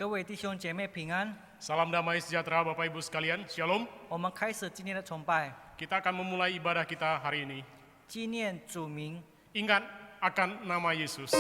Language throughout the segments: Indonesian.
各位弟兄姐妹平安。 Salam damai sejahtera Bapak Ibu sekalian, Shalom. 我们开始今天的崇拜， Kita akan memulai ibadah kita hari ini. 纪念主名。 Ingat akan nama Yesus.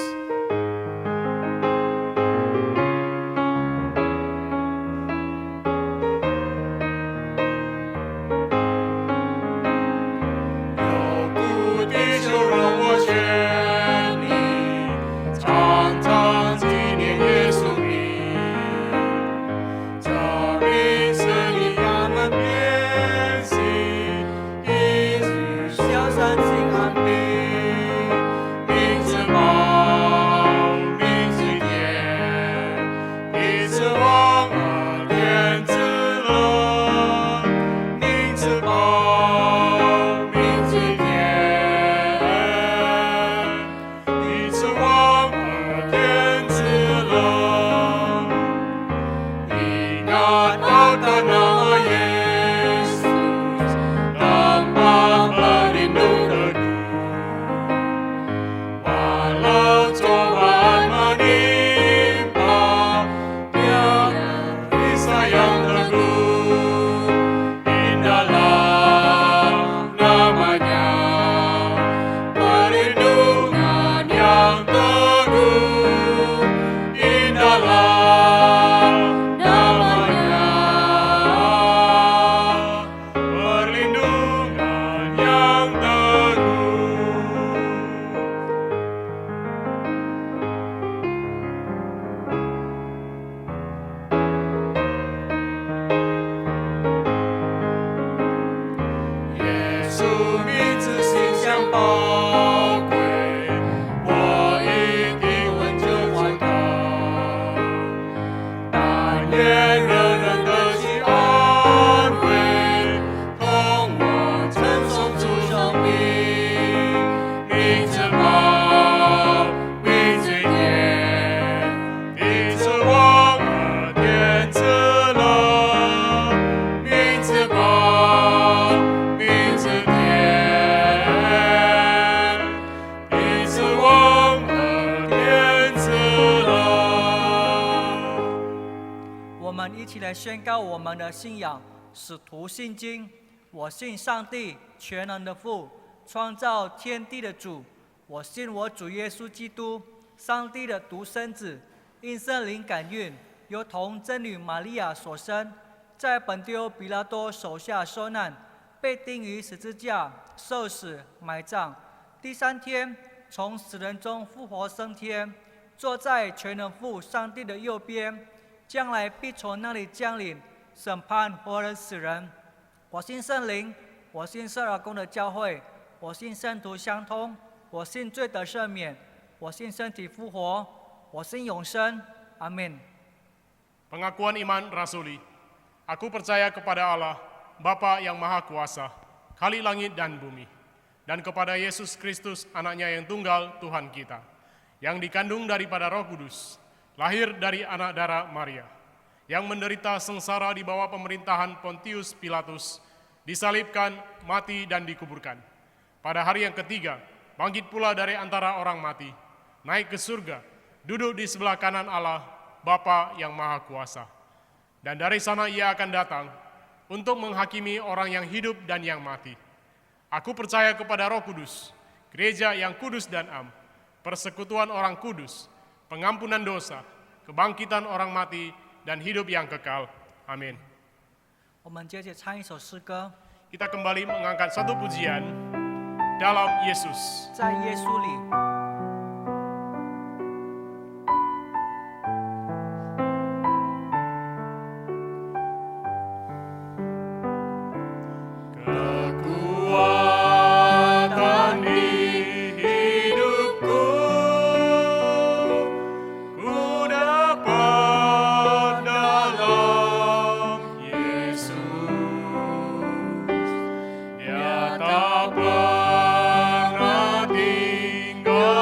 一起来宣告我们的信仰，使徒信经。我信上帝，全能的父，创造天地的主。我信我主耶稣基督，上帝的独生子，因圣灵感孕，由童真女玛利亚所生，在本丢彼拉多手下受难，被钉于十字架，受死，埋葬。第三天，从死人中复活升天，坐在全能父上帝的右边。 将来必从那里降临，审判活人死人。我信圣灵，我信圣而公的教会，我信圣徒相通，我信罪得赦免，我信身体复活，我信永生。阿门。 Pengakuan iman rasuli. Aku percaya kepada Allah, Bapa yang Maha Kuasa, Khalik langit dan bumi, dan kepada Yesus Kristus, Anaknya yang tunggal, Tuhan kita, yang dikandung daripada Roh Kudus, lahir dari anak darah Maria, yang menderita sengsara di bawah pemerintahan Pontius Pilatus, disalibkan, mati dan dikuburkan. Pada hari yang ketiga, bangkit pula dari antara orang mati, naik ke surga, duduk di sebelah kanan Allah, Bapa yang Maha Kuasa. Dan dari sana ia akan datang untuk menghakimi orang yang hidup dan yang mati. Aku percaya kepada Roh Kudus, gereja yang kudus dan am, persekutuan orang kudus, pengampunan dosa, kebangkitan orang mati, dan hidup yang kekal. Amin. 我们接着唱一首诗歌， Kita kembali mengangkat satu pujian dalam Yesus. 在耶稣里。 Tak pernah tinggal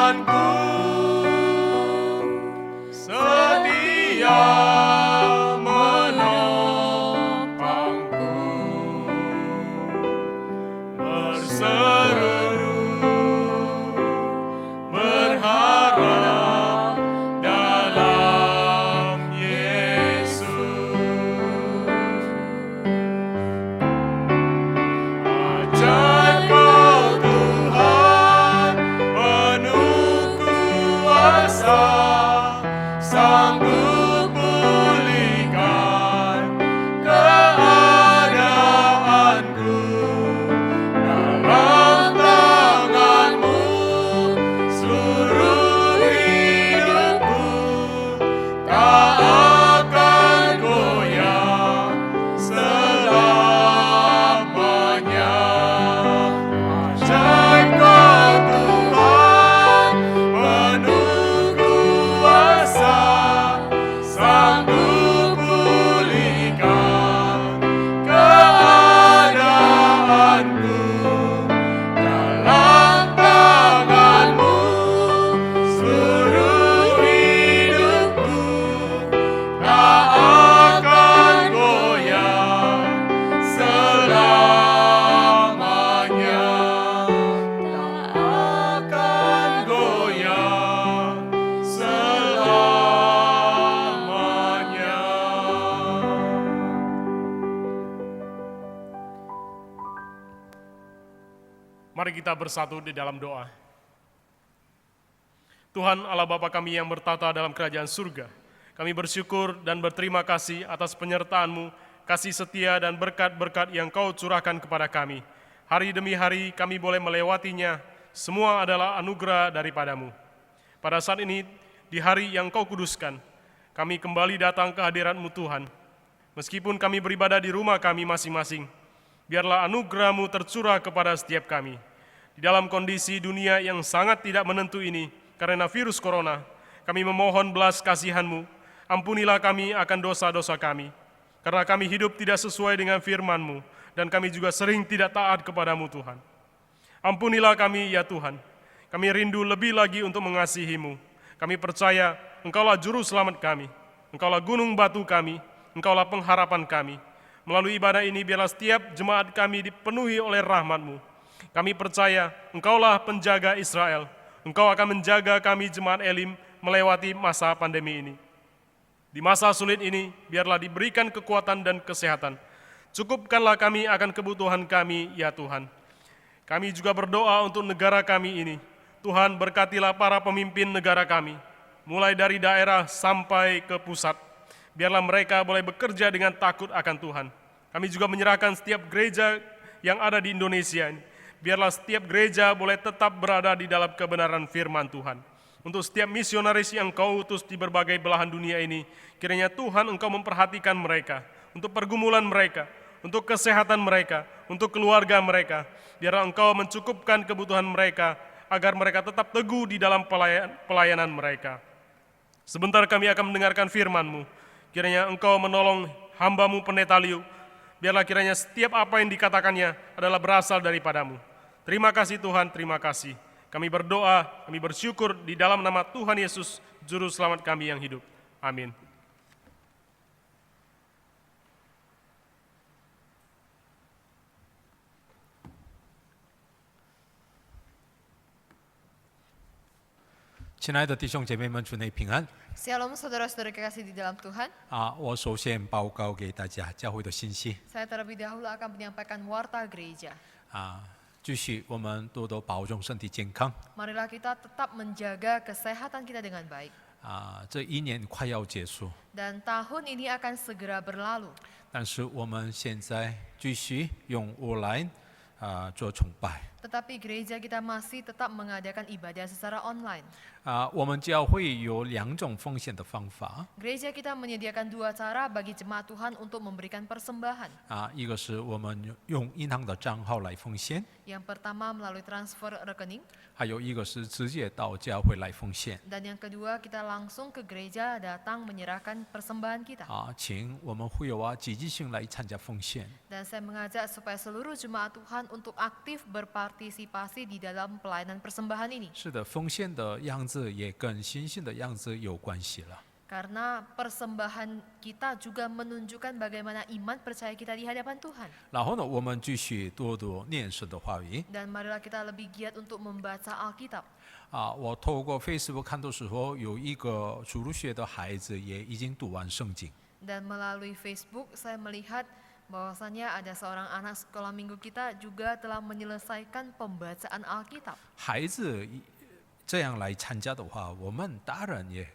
Tuhanku setia menopangku, berseru berharap dalam Yesus. Ajar Kau Tuhan penuh kuasa, sanggup pulihkan keadaanku. Dalam tangan-Mu seluruh hidupku tak akan goyah selamanya. Ajaib Kau Tuhan penuh kuasa, sanggup pulihkan keadaanku. Dalam tangan-Mu seluruh hidupku tak akan goyah selamanya. Tak akan goyah selamanya. Mari kita bersatu di dalam doa. Tuhan Allah Bapa kami yang bertata dalam kerajaan surga, kami bersyukur dan berterima kasih atas penyertaan-Mu, kasih setia dan berkat-berkat yang Kau curahkan kepada kami. Hari demi hari kami boleh melewatinya, semua adalah anugerah daripada-Mu. Pada saat ini, di hari yang Kau kuduskan, kami kembali datang ke hadirat-Mu Tuhan. Meskipun kami beribadah di rumah kami masing-masing, biarlah anugerah-Mu tercurah kepada setiap kami. Di dalam kondisi dunia yang sangat tidak menentu ini, karena virus corona, kami memohon belas kasihan-Mu, ampunilah kami akan dosa-dosa kami, karena kami hidup tidak sesuai dengan firman-Mu, dan kami juga sering tidak taat kepada-Mu Tuhan. Ampunilah kami ya Tuhan, kami rindu lebih lagi untuk mengasihi-Mu. Kami percaya Engkaulah juru selamat kami, Engkaulah gunung batu kami, Engkaulah pengharapan kami. Melalui ibadah ini biarlah setiap jemaat kami dipenuhi oleh rahmat-Mu. Kami percaya Engkaulah penjaga Israel, Engkau akan menjaga kami jemaat Elim melewati masa pandemi ini. Di masa sulit ini, biarlah diberikan kekuatan dan kesehatan. Cukupkanlah kami akan kebutuhan kami, ya Tuhan. Kami juga berdoa untuk negara kami ini. Tuhan berkatilah para pemimpin negara kami, mulai dari daerah sampai ke pusat. Biarlah mereka boleh bekerja dengan takut akan Tuhan. Kami juga menyerahkan setiap gereja yang ada di Indonesia ini. Biarlah setiap gereja boleh tetap berada di dalam kebenaran firman Tuhan. Untuk setiap misionaris yang Kau utus di berbagai belahan dunia ini, kiranya Tuhan Engkau memperhatikan mereka, untuk pergumulan mereka, untuk kesehatan mereka, untuk keluarga mereka. Biarlah Engkau mencukupkan kebutuhan mereka, agar mereka tetap teguh di dalam pelayanan mereka. Sebentar kami akan mendengarkan firman-Mu. Kiranya Engkau menolong hamba-Mu Pendeta Liu. Biarlah kiranya setiap apa yang dikatakannya adalah berasal daripada-Mu. Terima kasih Tuhan, terima kasih. Kami berdoa, kami bersyukur di dalam nama Tuhan Yesus, Juru Selamat kami yang hidup. Amin. Shalom saudara-saudara kekasih di dalam Tuhan. 我首先报告给大家教会的信息 Saya terlebih dahulu akan menyampaikan warta gereja. 继续我们多多保重身体健康 Marilah kita tetap menjaga kesehatan kita dengan baik. 这一年快要结束 Dan tahun ini akan segera berlalu. 但是我们现在继续用online做崇拜 Tetapi gereja kita masih tetap mengadakan ibadah secara online. 我们教会有2种奉献的方法 Gereja kita menyediakan 2 cara bagi jemaat Tuhan untuk memberikan persembahan. 一个是我们用银行的账号来奉献 Yang pertama melalui transfer rekening. 还有一个是直接到教会来奉献 Dan yang kedua kita langsung ke gereja datang menyerahkan persembahan kita. 请我们会友积极性来参加奉献 Dan saya mengajak supaya seluruh jemaat Tuhan untuk aktif berpartisipasi di dalam pelayanan persembahan ini. 是的，奉献的样子也跟心性的样子有关系了。 Karena persembahan kita juga menunjukkan bagaimana iman percaya kita di hadapan Tuhan. 然后呢，我们继续多多念神的话语。 Dan marilah kita lebih giat untuk membaca Alkitab. 我透过 Facebook 看到时候，有一个主日学的孩子也已经读完圣经。 Dan melalui Facebook saya melihat bahwasannya ada seorang anak sekolah minggu kita juga telah menyelesaikan pembacaan Alkitab. 孩子这样来参加的话，我们大人也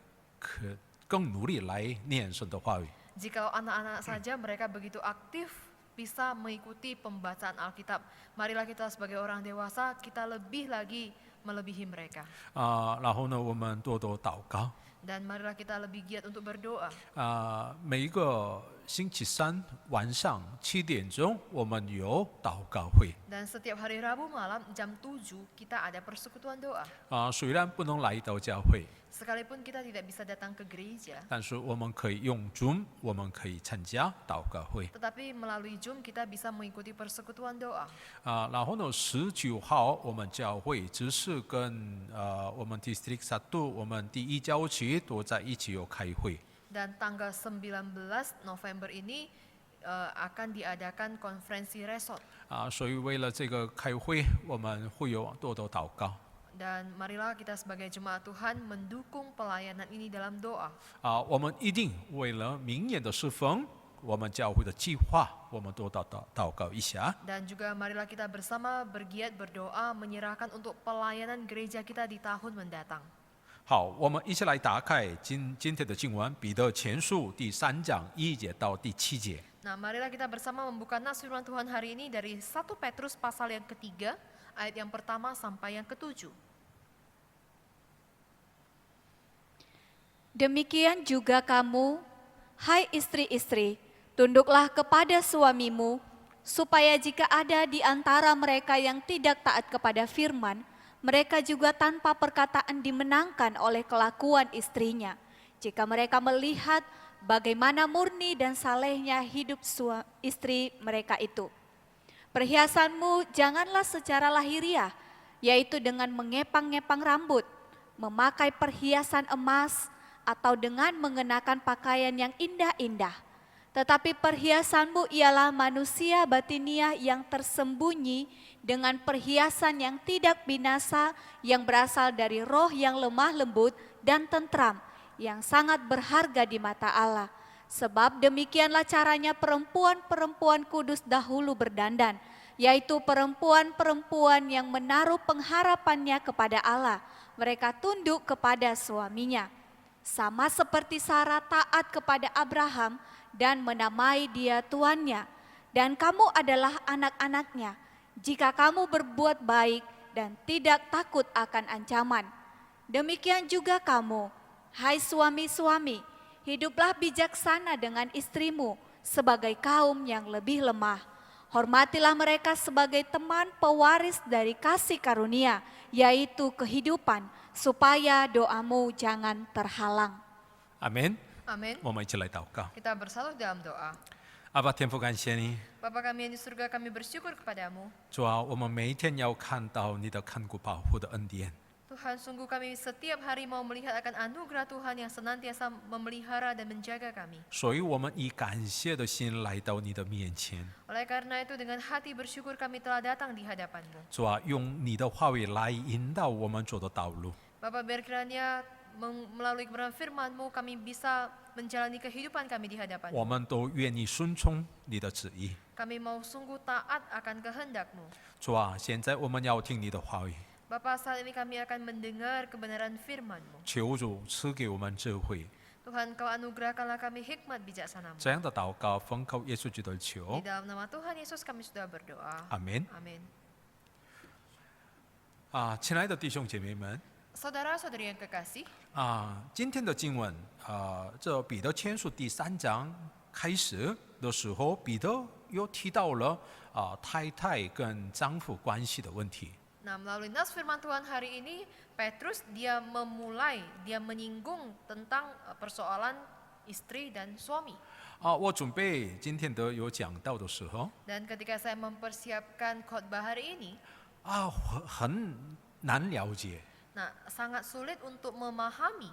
更努力来念神的话语。 Jika anak-anak saja mereka begitu aktif bisa mengikuti pembacaan Alkitab, marilah kita sebagai orang dewasa kita lebih lagi melebihi mereka. 然后呢，我们多多祷告。 Dan marilah kita lebih giat untuk berdoa. 每一个星期三晚上7点钟，我们有祷告会。 Dan setiap hari Rabu malam jam 7 kita ada persekutuan doa. 虽然不能来到教会， Sekalipun kita tidak bisa datang ke gereja, 但是我们可以用 Zoom， 我们可以参加祷告会。 tetapi melalui Zoom kita bisa mengikuti persekutuan doa. 然后呢，19号我们教会只是跟我们 District 1，我们第一教区都在一起有开会。 Dan tanggal 19 November ini akan diadakan konferensi resort. 所以为了这个开会，我们会有多多祷告。 Dan marilah kita sebagai jemaat Tuhan mendukung pelayanan ini dalam doa. 我们一定为了明年的侍奉，我们教会的计划，我们多祷告一下。 Dan juga marilah kita bersama bergiat berdoa menyerahkan untuk pelayanan gereja kita di tahun mendatang. 好，我们一起来打开今天的经文，彼得前书第3章1节到第7节。 Nah, marilah kita bersama membuka nas firman Tuhan hari ini dari 1 Petrus pasal yang ketiga, ayat yang pertama sampai yang ke-7. Demikian juga kamu, hai istri-istri, tunduklah kepada suamimu, supaya jika ada di antara mereka yang tidak taat kepada firman, mereka juga tanpa perkataan dimenangkan oleh kelakuan istrinya. Jika mereka melihat bagaimana murni dan salehnya hidup istri mereka itu. Perhiasanmu janganlah secara lahiriah, yaitu dengan mengepang-ngepang rambut, memakai perhiasan emas, atau dengan mengenakan pakaian yang indah-indah. Tetapi perhiasanmu ialah manusia batiniah yang tersembunyi dengan perhiasan yang tidak binasa yang berasal dari roh yang lemah lembut dan tentram, yang sangat berharga di mata Allah. Sebab demikianlah caranya perempuan-perempuan kudus dahulu berdandan, yaitu perempuan-perempuan yang menaruh pengharapannya kepada Allah. Mereka tunduk kepada suaminya. Sama seperti Sarah taat kepada Abraham dan menamai dia tuannya. Dan kamu adalah anak-anaknya, jika kamu berbuat baik dan tidak takut akan ancaman. Demikian juga kamu, hai suami-suami, hiduplah bijaksana dengan istrimu sebagai kaum yang lebih lemah. Hormatilah mereka sebagai teman pewaris dari kasih karunia, yaitu kehidupan, supaya doamu jangan terhalang. 阿门。 Amin. 我们一起来祷告。 Kita bersatu dalam doa. 阿爸天父，感谢你， Bapa kami yang di surga, kami bersyukur kepadamu. 主啊，我们每一天要看到你的看顾保护的恩典。 Tuhan, sungguh kami setiap hari mau melihat akan anugerah Tuhan yang senantiasa memelihara dan menjaga kami. 所以我们以感谢的心来到你的面前。 Oleh karena itu dengan hati bersyukur kami telah datang di hadapan-Mu. 主啊，用你的话语来引导我们走的道路。 Bapak, biar kiranya melalui kebenaran firman-Mu kami bisa menjalani kehidupan kami di 我 hadapan-Mu. 们都愿意顺从你的旨意。 Kami mau sungguh taat akan kehendak-Mu. 主啊，现在我们要听你的话语， Bapak, saat ini kami akan mendengar kebenaran firman-Mu. 求主赐给我们智慧。 Tuhan, Kau anugerahkanlah kami hikmat bijaksana-Mu. 这样的祷告奉靠耶稣基督的求 Di，dalam nama Tuhan Yesus kami sudah berdoa. 阿门。 Amin. 亲爱的弟兄姐妹们， Saudara-saudari yang kekasih, 今天的经文，这彼得前书第3章开始的时候，彼得又提到了太太跟丈夫关系的问题。 nah melalui nas firman Tuhan hari ini, Petrus dia menyinggung tentang persoalan istri dan suami. 我准备今天的有讲到的时候， Dan ketika saya mempersiapkan khotbah hari ini, 很难了解。 nah sangat sulit untuk memahami.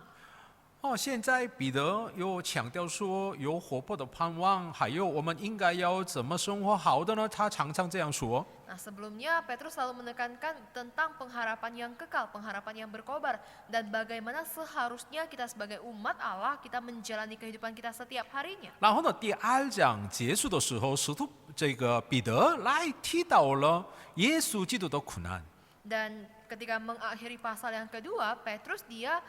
现在彼得又强调说有活泼的盼望，还有我们应该要怎么生活好的呢？他常常这样说。 Nah sebelumnya Petrus selalu menekankan tentang pengharapan yang kekal, pengharapan yang berkobar, dan bagaimana seharusnya kita sebagai umat Allah kita menjalani kehidupan kita setiap harinya. 然后呢，第2章结束的时候，使徒彼得来提到了耶稣基督的苦难。 Dan ketika mengakhiri pasal yang kedua, Petrus dia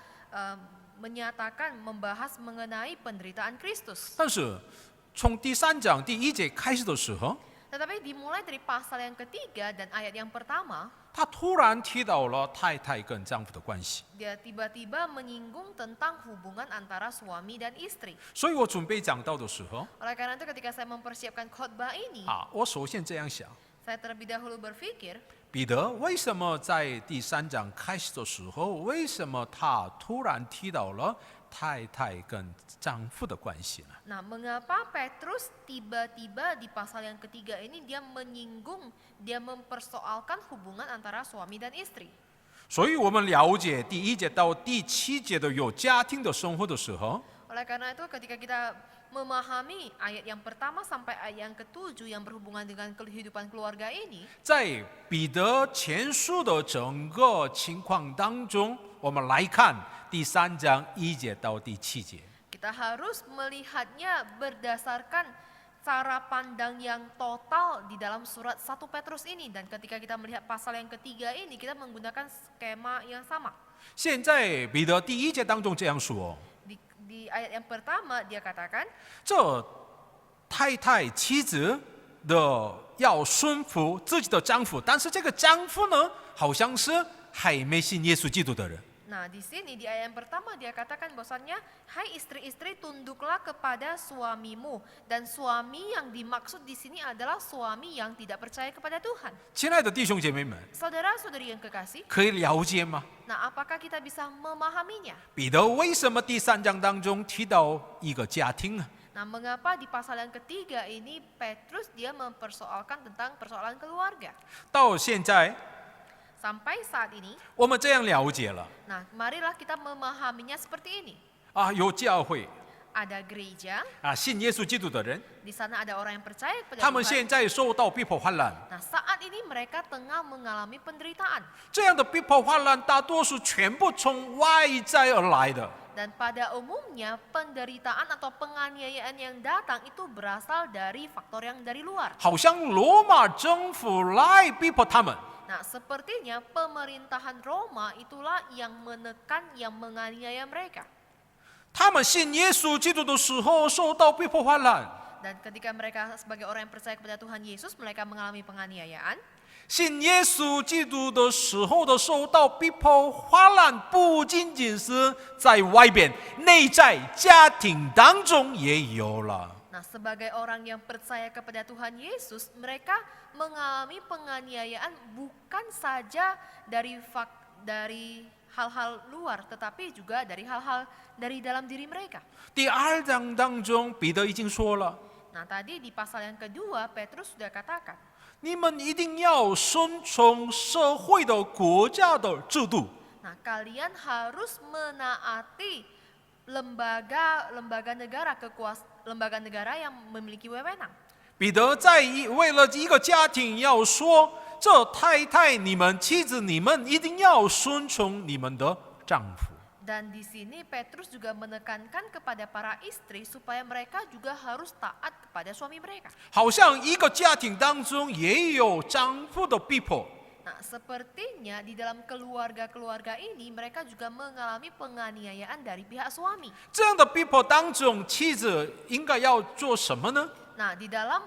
menyatakan membahas mengenai penderitaan Kristus. 但是从第3章第1节开始的时候， Tetapi dimulai dari pasal yang ketiga dan ayat yang pertama, 他突然提到了太太跟丈夫的关系。 dia tiba-tiba menyinggung tentang hubungan antara suami dan istri. 所以我准备讲到的时候， Oleh karena itu ketika saya mempersiapkan khotbah ini, 我首先这样想： saya terlebih dahulu berpikir, 彼得为什么在第3章开始的时候，为什么他突然提到了太太跟丈夫的关系呢？ nah mengapa Petrus tiba-tiba di pasal yang ketiga ini dia menyinggung, dia mempersoalkan hubungan antara suami dan istri. 所以我们了解第1节到第7节的有家庭的生活的时候， Oleh karena itu ketika kita memahami ayat yang pertama sampai ayat yang ke-7 yang berhubungan dengan kehidupan keluarga ini, 在彼得前书的整个情况当中，我们来看第3章1节到第7节。 kita harus melihatnya berdasarkan cara pandang yang total di dalam surat 1 Petrus ini. Dan ketika kita melihat pasal yang ketiga ini, kita menggunakan skema yang sama. 现在彼得第1节当中这样说： Di ayat yang pertama dia katakan, 这太太妻子的要顺服自己的丈夫，但是这个丈夫呢，好像是还没信耶稣基督的人。 nah di sini di ayat yang pertama dia katakan bahwasannya, hai istri-istri tunduklah kepada suamimu. Dan suami yang dimaksud di sini adalah suami yang tidak percaya kepada Tuhan. 亲爱的弟兄姐妹们， Saudara-saudari yang kekasih, 可以了解吗？ nah apakah kita bisa memahaminya? 彼得为什么第3章当中提到一个家庭呢？ Nah, mengapa di pasal yang ketiga ini Petrus dia mempersoalkan tentang persoalan keluarga? 到现在 Sampai saat ini, 我们这样了解了 nah marilah kita memahaminya seperti ini. 有教会 Ada gereja, 信耶稣基督的人， di sana ada orang yang percaya kepada 他们 Tuhan. 现在受到逼迫患难。 Nah, saat ini mereka tengah mengalami penderitaan. 这样的逼迫患难大多数全部从外在而来的。 Dan pada umumnya penderitaan atau penganiayaan yang datang itu berasal dari faktor yang dari luar. 好像罗马政府来逼迫他们。 Nah, sepertinya pemerintahan Roma itulah yang menekan, yang menganiaya mereka. 他们信耶稣基督的时候受到逼迫患难， Dan ketika mereka sebagai orang yang percaya kepada Tuhan Yesus, mereka mengalami penganiayaan. 信耶稣基督的时候的受到逼迫患难，不仅仅是在外边，内在家庭当中也有了。 Nah, sebagai orang yang percaya kepada Tuhan Yesus, mereka mengalami penganiayaan bukan saja dari hal-hal luar, tetapi juga dari hal-hal dari dalam diri mereka. 第2章当中，彼得已经说了， Nah, tadi di pasal yang kedua, Petrus sudah katakan, 你们一定要顺从社会的国家的制度。 nah kalian harus menaati lembaga negara lembaga negara yang memiliki wewenang. 彼得在为了一个家庭要说，这太太你们妻子你们一定要顺从你们的丈夫。 Dan di sini Petrus juga menekankan kepada para istri supaya mereka juga harus taat kepada suami mereka. 好像一个家庭当中也有丈夫的逼迫， Nah, sepertinya di dalam keluarga-keluarga ini mereka juga mengalami penganiayaan dari pihak suami. 这样的逼迫当中，妻子应该要做什么呢？ Nah, di dalam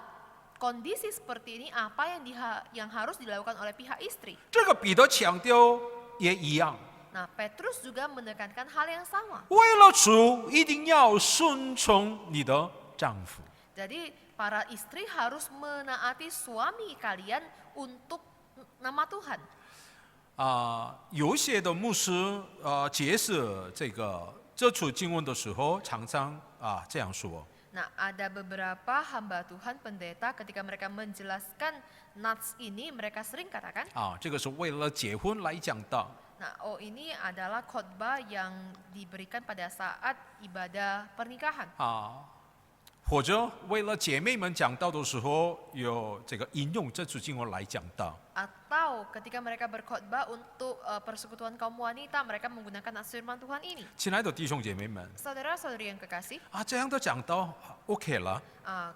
kondisi seperti ini apa yang harus dilakukan oleh pihak istri? 这个彼得强调也一样， Nah, Petrus juga menekankan hal yang sama. 为了主一定要顺从你的丈夫。 Jadi para istri harus menaati suami kalian untuk nama Tuhan. 有些的牧师解释这处经文的时候，常常这样说。 Nah, ada beberapa hamba Tuhan pendeta ketika mereka menjelaskan nats ini, mereka sering katakan, 这个是为了结婚来讲的。 nah, ini adalah khotbah yang diberikan pada saat ibadah pernikahan. 或者为了姐妹们讲道的时候，有这个引用这处经文来讲道。 Atau ketika mereka berkhotbah untuk persekutuan kaum wanita, mereka menggunakan nats firman Tuhan ini. 亲爱的弟兄姐妹们， Saudara-saudari yang kekasih, 这样的讲道OK 了。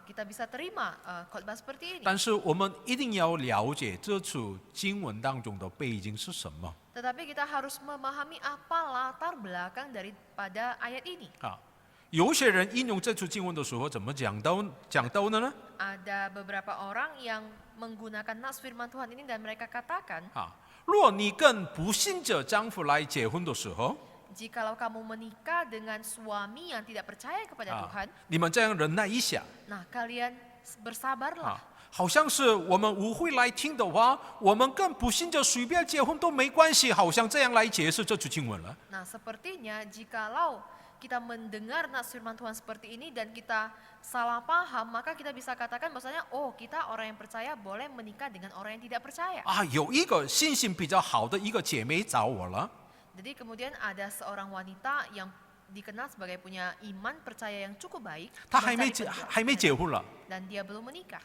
kita bisa terima khotbah seperti ini. 但是我们一定要了解这处经文当中的背景是什么。 Tetapi kita harus memahami apa latar belakang daripada ayat ini. 有些人引用这处经文的时候，怎么讲到的呢？ Ada beberapa orang yang menggunakan nats firman Tuhan ini dan mereka katakan, 若你跟不信者丈夫来结婚的时候， jikalau kamu menikah dengan suami yang tidak percaya kepada Tuhan, 你们这样忍耐一下。 nah kalian bersabarlah. 好像是我们舞会来听的话，我们跟不信者随便结婚都没关系，好像这样来解释这处经文了。 Nah, sepertinya jikalau kita mendengar nats firman Tuhan seperti ini dan kita salah paham, maka kita bisa katakan bahwasanya kita orang yang percaya boleh menikah dengan orang yang tidak percaya. 有一个信心比较好的一个姐妹找我了， Jadi kemudian ada seorang wanita yang dikenal sebagai punya iman percaya yang cukup baik, 她 mencari 还没结婚了， dan dia belum menikah.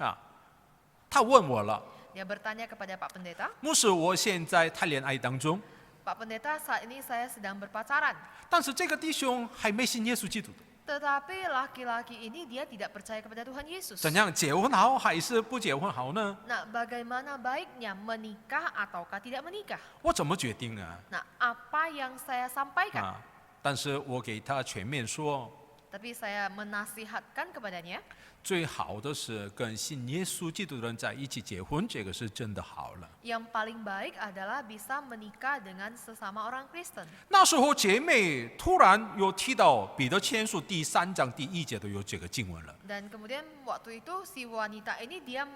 她问我了， Dia bertanya kepada Pak Pendeta, 牧师，我现在谈恋爱当中， Pak Pendeta, saat ini saya sedang berpacaran. 但是这个弟兄还没信耶稣基督的， Tetapi laki-laki ini dia tidak percaya kepada Tuhan Yesus. 怎样结婚好还是不结婚好呢？ Nah, bagaimana baiknya menikah ataukah tidak menikah? 我怎么决定呢？ Nah, apa yang saya sampaikan? 但是我给他全面说， Tapi saya menasihatkan kepadanya, 最好的是跟信耶稣基督的人在一起结婚，这个是真的好了。 yang paling baik adalah bisa menikah dengan sesama orang Kristen. 那时候姐妹突然有提到彼得前书第3章第1节的有这个经文了。 Dan kemudian waktu itu si wanita ini dia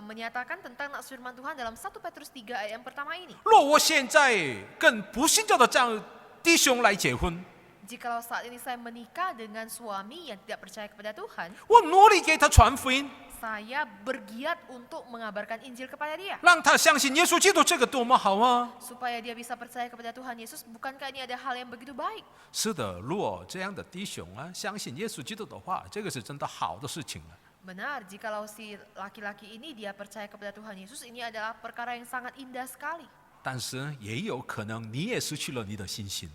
menyatakan tentang nats firman Tuhan dalam 1 Petrus 3 ayat yang pertama ini. 若我现在跟不信教的这样弟兄来结婚， Jikalau saat ini saya menikah dengan suami yang tidak percaya kepada Tuhan, 我努力给他传福音， saya bergiat untuk mengabarkan Injil kepada dia. 让他相信耶稣基督，这个多么好啊！ Supaya dia bisa percaya kepada Tuhan Yesus, bukankah ini ada hal yang begitu baik? 是的，如果这样的弟兄相信耶稣基督的话，这个是真的好的事情了。 Benar, jikalau si laki-laki ini dia percaya kepada Tuhan Yesus, ini adalah perkara yang sangat indah sekali. 但是也有可能你也失去了你的信心。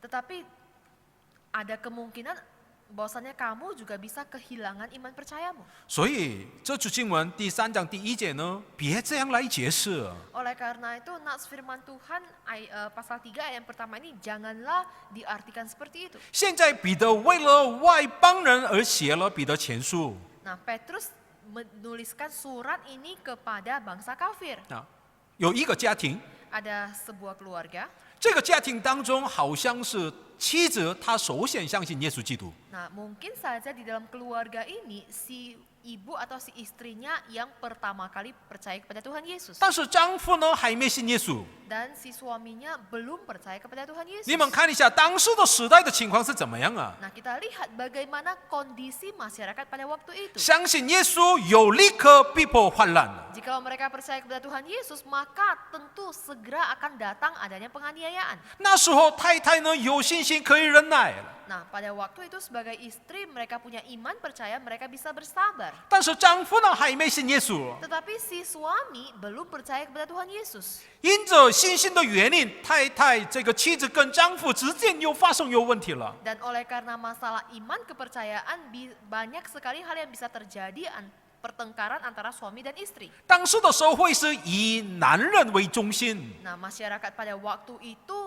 Tetapi ada kemungkinan bahwasannya kamu juga bisa kehilangan iman percayamu. 所以这处经文第3章第1节呢，别这样来解释。 Oleh karena itu, nats firman Tuhan pasal 3 ayat yang pertama ini janganlah diartikan seperti itu. 现在彼得为了外邦人而写了彼得前书。 Nah, Petrus menuliskan surat ini kepada bangsa kafir. 有一个家庭， Ada sebuah keluarga. 这个家庭当中好像是妻子，她首先相信耶稣基督。 Nah, mungkin saja di dalam keluarga ini si ibu atau si istrinya yang pertama kali percaya kepada Tuhan Yesus. 但是丈夫呢还没信耶稣。 Dan si suaminya belum percaya kepada Tuhan Yesus. 你们看一下当时的时代的情况是怎么样啊？ Nah, kita lihat bagaimana kondisi masyarakat pada waktu itu. 相信耶稣有立刻逼迫患难。 Jika mereka percaya kepada Tuhan Yesus, maka tentu segera akan datang adanya penganiayaan. 那时候太太呢有信心可以忍耐了， Nah, pada waktu itu sebagai istri mereka punya iman percaya, mereka bisa bersabar. 但是丈夫呢还没信耶稣。 Tetapi si suami belum percaya kepada Tuhan Yesus. 因着信心的原因，太太这个妻子跟丈夫之间又发生有问题了。 Dan oleh karena masalah iman kepercayaan, banyak sekali hal yang bisa terjadi pertengkaran antara suami dan istri. 当时的社会是以男人为中心， Nah, masyarakat pada waktu itu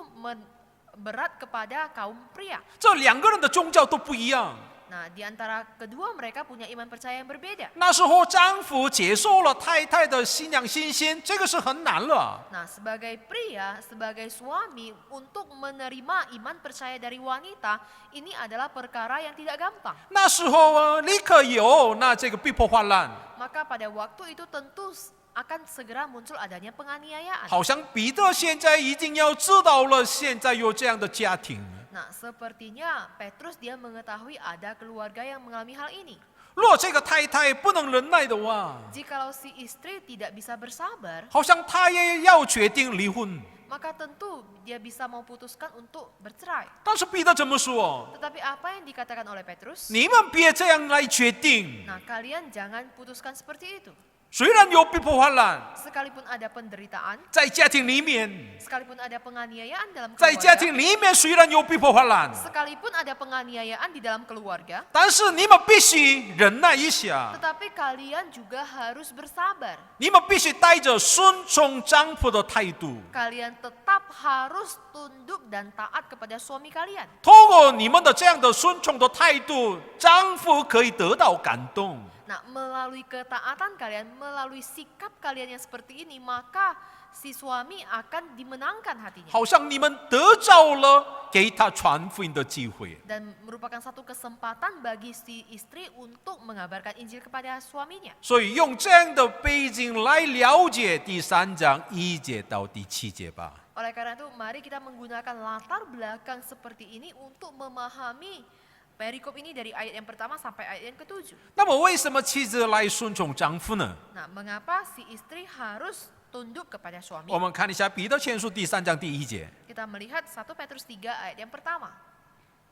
berat kepada kaum pria. 这两个人的宗教都不一样。 Nah, di antara kedua mereka punya iman percaya yang berbeda. 那时候丈夫接受了太太的信仰信心，这个是很难了。 Nah, sebagai pria, sebagai suami, untuk menerima iman percaya dari wanita, ini adalah perkara yang tidak gampang. 那时候立刻有这个逼迫患难。 Maka pada waktu itu tentu akan segera muncul adanya penganiayaan. 好像彼得现在已经要知道了，现在有这样的家庭。 Nah, sepertinya Petrus dia mengetahui ada keluarga yang mengalami hal ini. 若这个太太不能忍耐的话， Jikalau si istri tidak bisa bersabar, 好像她也要决定离婚。 maka tentu dia bisa memutuskan untuk bercerai. 但是彼得怎么说？ Tetapi apa yang dikatakan oleh Petrus? 你们别这样来决定。 Nah, kalian jangan putuskan seperti itu. 虽然有逼迫患难， Sekalipun ada penderitaan, 在家庭里面， sekalipun ada penganiayaan dalam 在家 keluarga, 庭里面虽然有逼迫患难， sekalipun ada penganiayaan di dalam keluarga, 但是你们必须忍耐一下， tetapi kalian juga harus bersabar. 你们必须带着顺从丈夫的态度。 Kalian tetap harus tunduk dan taat kepada suami kalian. 透过你们的这样的顺从的态度，丈夫可以得到感动。 Nah, melalui ketaatan kalian, melalui sikap kalian yang seperti ini, maka si suami akan dimenangkan hatinya. 好像你们得着了给他传福音的机会。 Dan merupakan satu kesempatan bagi si istri untuk mengabarkan Injil kepada suaminya. 所以用这样的背景来了解第3章1节到第7节吧。 Oleh karena itu, mari kita menggunakan latar belakang seperti ini untuk memahami perikop ini dari ayat yang pertama sampai ayat yang ke-7. 那么为什么妻子来顺从丈夫呢？ Nah, mengapa si istri harus tunduk kepada suami? 我们看一下彼得前书第3章第1节。 Kita melihat 1 Petrus 3 ayat yang pertama.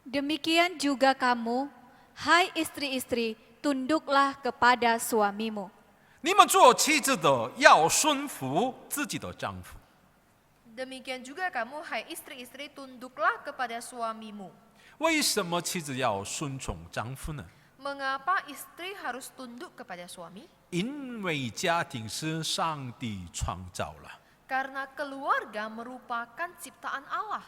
Demikian juga kamu, hai istri-istri, tunduklah kepada suamimu. 你们做妻子的要顺服自己的丈夫。 Demikian juga kamu, hai istri-istri, tunduklah kepada suamimu. 为什么妻子要顺从丈夫呢？ Mengapa istri harus tunduk kepada suami? 因为家庭是上帝创造了， Karena keluarga merupakan ciptaan Allah.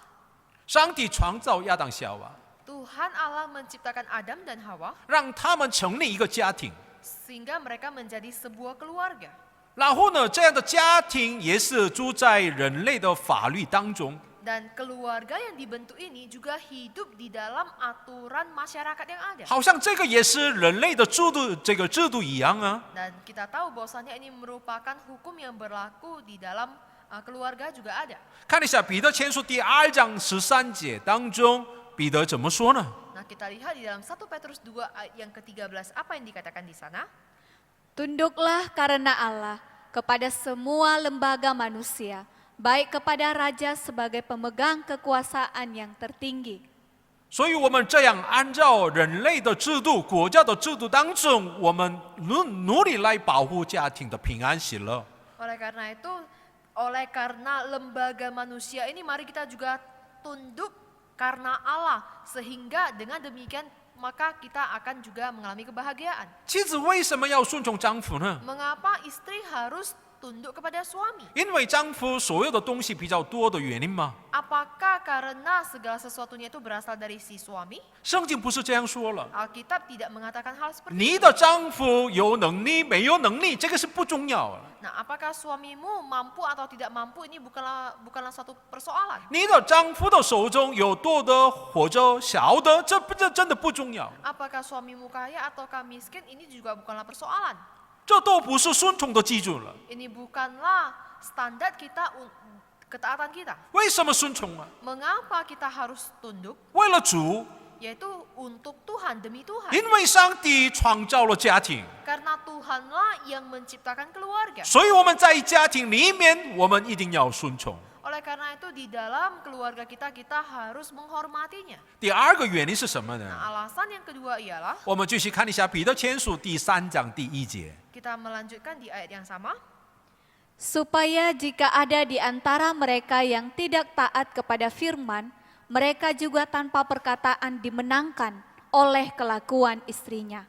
上帝创造亚当夏娃， Tuhan Allah menciptakan Adam dan Hawa 让他们成立一个家庭。 sehingga mereka menjadi sebuah keluarga. 然后呢，这样的家庭也是住在人类的法律当中。 Dan keluarga yang dibentuk ini juga hidup di dalam aturan masyarakat yang ada. 好像这个也是人类的制度一样啊。 Dan kita tahu bahwasannya ini merupakan hukum yang berlaku di dalam keluarga juga ada. 看一下彼得前书第2章13节当中，彼得怎么说呢？ Nah, kita lihat di dalam 1 Petrus 2 ayat yang ke-13 apa yang dikatakan di sana? Tunduklah karena Allah kepada semua lembaga manusia, baik kepada raja sebagai pemegang kekuasaan yang tertinggi. 所以我们这样按照人类的制度、国家的制度当中，我们努力来保护家庭的平安喜乐。 Oleh karena lembaga manusia ini mari kita juga tunduk karena Allah sehingga dengan demikian maka kita akan juga mengalami kebahagiaan. 妻子为什么要顺从丈夫呢？ Mengapa istri harus tunduk kepada suami? 因为丈夫所有的东西比较多的原因吗？ Apakah karena segala sesuatunya itu berasal dari si suami? 圣经不是这样说了。 Alkitab tidak mengatakan hal seperti 你 itu. 的丈夫有能力没有能力，这个是不重要的。 Nah, apakah suamimu mampu atau tidak mampu ini bukanlah suatu persoalan. 你的丈夫的手中有多的或者小的，这真的不重要。 Apakah suamimu kaya ataukah miskin ini juga bukanlah persoalan. 这都不是顺从的基准了。 Ini bukanlah standar kita ketaatan kita. 为什么顺从啊？ Mengapa kita harus tunduk? 为了主， Yaitu untuk Tuhan, demi Tuhan. 因为上帝创造了家庭， Karena Tuhanlah yang menciptakan keluarga. 所以我们在家庭里面，我们一定要顺从。 Oleh karena itu di dalam keluarga kita harus menghormatinya. 第二个原因是什么呢？ Nah, alasan yang kedua ialah 我们继续看一下彼得前书第3章第1节。 kita melanjutkan di ayat yang sama. Supaya jika ada di antara mereka yang tidak taat kepada firman, mereka juga tanpa perkataan dimenangkan oleh kelakuan istrinya.